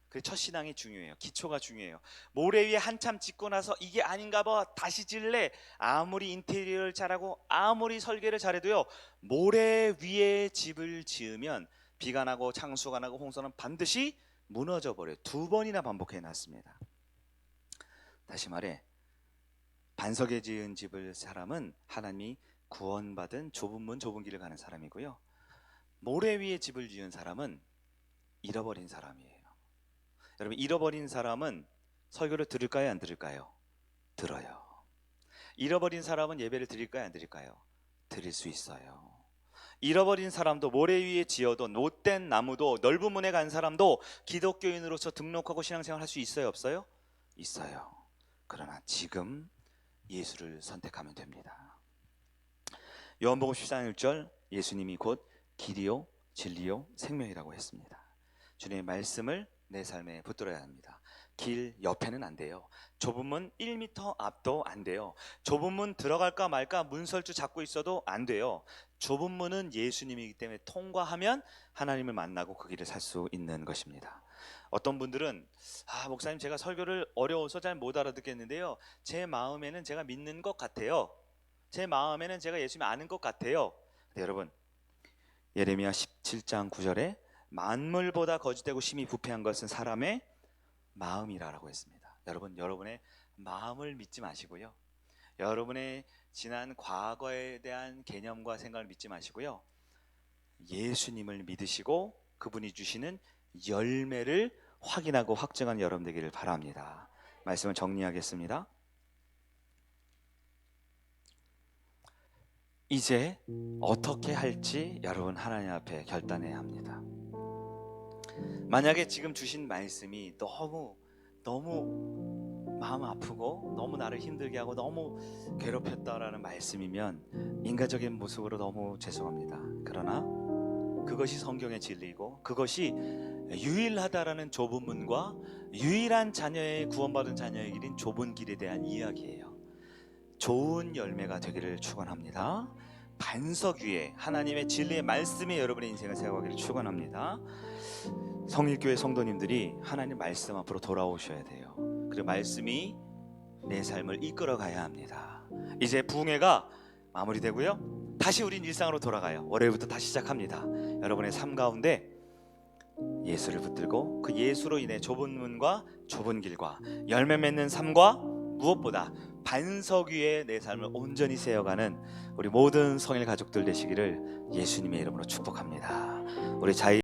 그 첫 신앙이 중요해요. 기초가 중요해요. 모래 위에 한참 짓고 나서 이게 아닌가 봐, 다시 질래. 아무리 인테리어를 잘하고 아무리 설계를 잘해도요, 모래 위에 집을 지으면 비가 나고 창수가 나고 홍수는 반드시 무너져 버려요. 두 번이나 반복해 놨습니다. 다시 말해, 반석에 지은 집을 사람은 하나님이 구원받은 좁은 문 좁은 길을 가는 사람이고요. 모래 위에 집을 지은 사람은 잃어버린 사람이에요. 여러분, 잃어버린 사람은 설교를 들을까요, 안 들을까요? 들어요. 잃어버린 사람은 예배를 드릴까요, 안 드릴까요? 드릴 수 있어요. 잃어버린 사람도, 모래 위에 지어도, 못된 나무도, 넓은 문에 간 사람도 기독교인으로서 등록하고 신앙생활 할 수 있어요, 없어요? 있어요. 그러나 지금 예수를 선택하면 됩니다. 요한복음 14장 1절, 예수님이 곧 길이요 진리요 생명이라고 했습니다. 주님의 말씀을 내 삶에 붙들어야 합니다. 길 옆에는 안 돼요. 좁은 문 1m 앞도 안 돼요. 좁은 문 들어갈까 말까 문설주 잡고 있어도 안 돼요. 좁은 문은 예수님이기 때문에 통과하면 하나님을 만나고 그 길을 살 수 있는 것입니다. 어떤 분들은 목사님, 제가 설교를 어려워서 잘 못 알아듣겠는데요, 제 마음에는 제가 믿는 것 같아요. 제 마음에는 제가 예수님 아는 것 같아요. 근데 여러분, 예레미야 17장 9절에 만물보다 거짓되고 심히 부패한 것은 사람의 마음이라고 했습니다. 여러분, 여러분의 마음을 믿지 마시고요, 여러분의 지난 과거에 대한 개념과 생각을 믿지 마시고요, 예수님을 믿으시고 그분이 주시는 열매를 확인하고 확증한 여러분 되기를 바랍니다. 말씀을 정리하겠습니다. 이제 어떻게 할지 여러분 하나님 앞에 결단해야 합니다. 만약에 지금 주신 말씀이 너무 마음 아프고 너무 나를 힘들게 하고 너무 괴롭혔다라는 말씀이면 인간적인 모습으로 너무 죄송합니다. 그러나 그것이 성경의 진리이고 그것이 유일하다라는 좁은 문과 유일한 자녀의 구원받은 자녀의 길인 좁은 길에 대한 이야기예요. 좋은 열매가 되기를 축원합니다. 반석 위에 하나님의 진리의 말씀이 여러분의 인생을 세워가기를 축원합니다. 성일교회 성도님들이 하나님 말씀 앞으로 돌아오셔야 돼요. 그리고 말씀이 내 삶을 이끌어가야 합니다. 이제 부흥회가 마무리되고요, 다시 우린 일상으로 돌아가요. 월요일부터 다시 시작합니다. 여러분의 삶 가운데 예수를 붙들고 그 예수로 인해 좁은 문과 좁은 길과 열매 맺는 삶과 무엇보다 반석 위에 내 삶을 온전히 세워가는 우리 모든 성일 가족들 되시기를 예수님의 이름으로 축복합니다. 우리 자유